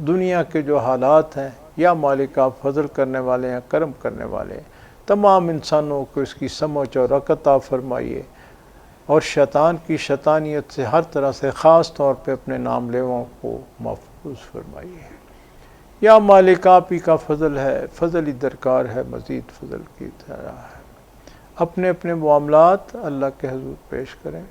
Speaker 1: دنیا کے جو حالات ہیں، یا مالک آپ فضل کرنے والے ہیں، کرم کرنے والے ہیں، تمام انسانوں کو اس کی سمجھ اور عقل عطا فرمائیے، اور شیطان کی شیطانیت سے ہر طرح سے خاص طور پہ اپنے نام لیواؤں کو محفوظ فرمائیے۔ یا مالک، آپ ہی کا فضل ہے، فضل ہی درکار ہے، مزید فضل کی طرح ہے۔ اپنے اپنے معاملات اللہ کے حضور پیش کریں۔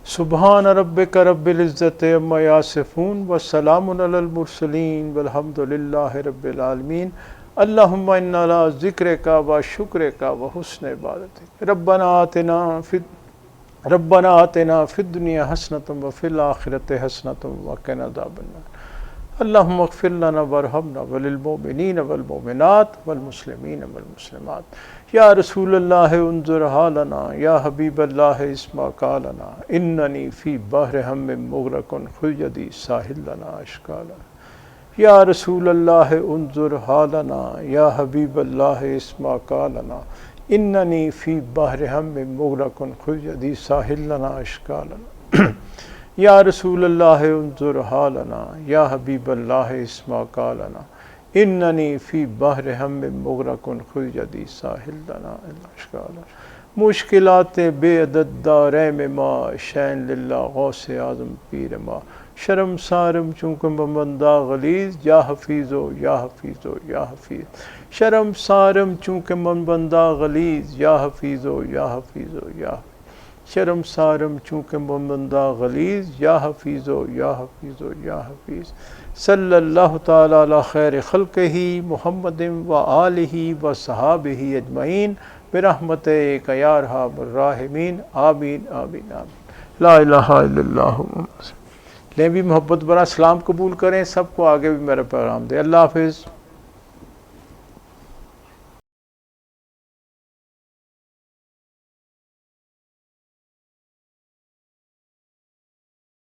Speaker 1: سبحان ربک رب العزت عما یصفون والسلام علی المرسلین والحمد للہ رب العالمین۔ اللہم انا علی ذکرک و شکرک و حسن عبادتک۔ ربنا آتنا فی ربنا آتنا فی الدنیا حسنۃ وفی الآخرۃ حسنۃ وقنا عذاب النار اللہم اغفر لنا وارحمنا وللمؤمنین والمؤمنات والمسلمین والمسلمات یا رسول اللہ انظر حالنا یا حبیب اللہ اسمع قالنا اننی فی بحر ہم مغرق خذ یدی ساحل لنا اشکالنا یا رسول اللہ انظر حالنا یا حبیب اللہ اسمع قالنا اننی فی بحر ہم مغرق خذ یدی ساحل لنا اشکالنا یا رسول اللہ انظر حالنا یا حبیب اللہ اسمع قالنا اننی فی بحر ہم مغرق خذ یدی ساحل لنا اشکالنا مشکلات بے عدد دارین ما شین للہ غوث اعظم پیر ما شرم سارم چونکہ بندہ غلیظ یا حفیظو یا حفیظو یا حفیظ شرم سارم چونکہ من بندہ غلیظ یا حفیظو یا حفیظو یا شرم سارم چونکہ من بندہ غلیظ یا حفیظو یا حفیظو یا حفیظ صلی اللہ تعالی علی خیر خلقہ محمد و آلہ و صحابہ اجمعین برحمتک یا ارحم الراحمین آمین آمین آمین لا الہ الا اللہ محمد لیں بھی محبت برا سلام قبول کریں سب کو آگے بھی میرا پیغام دے اللہ حافظ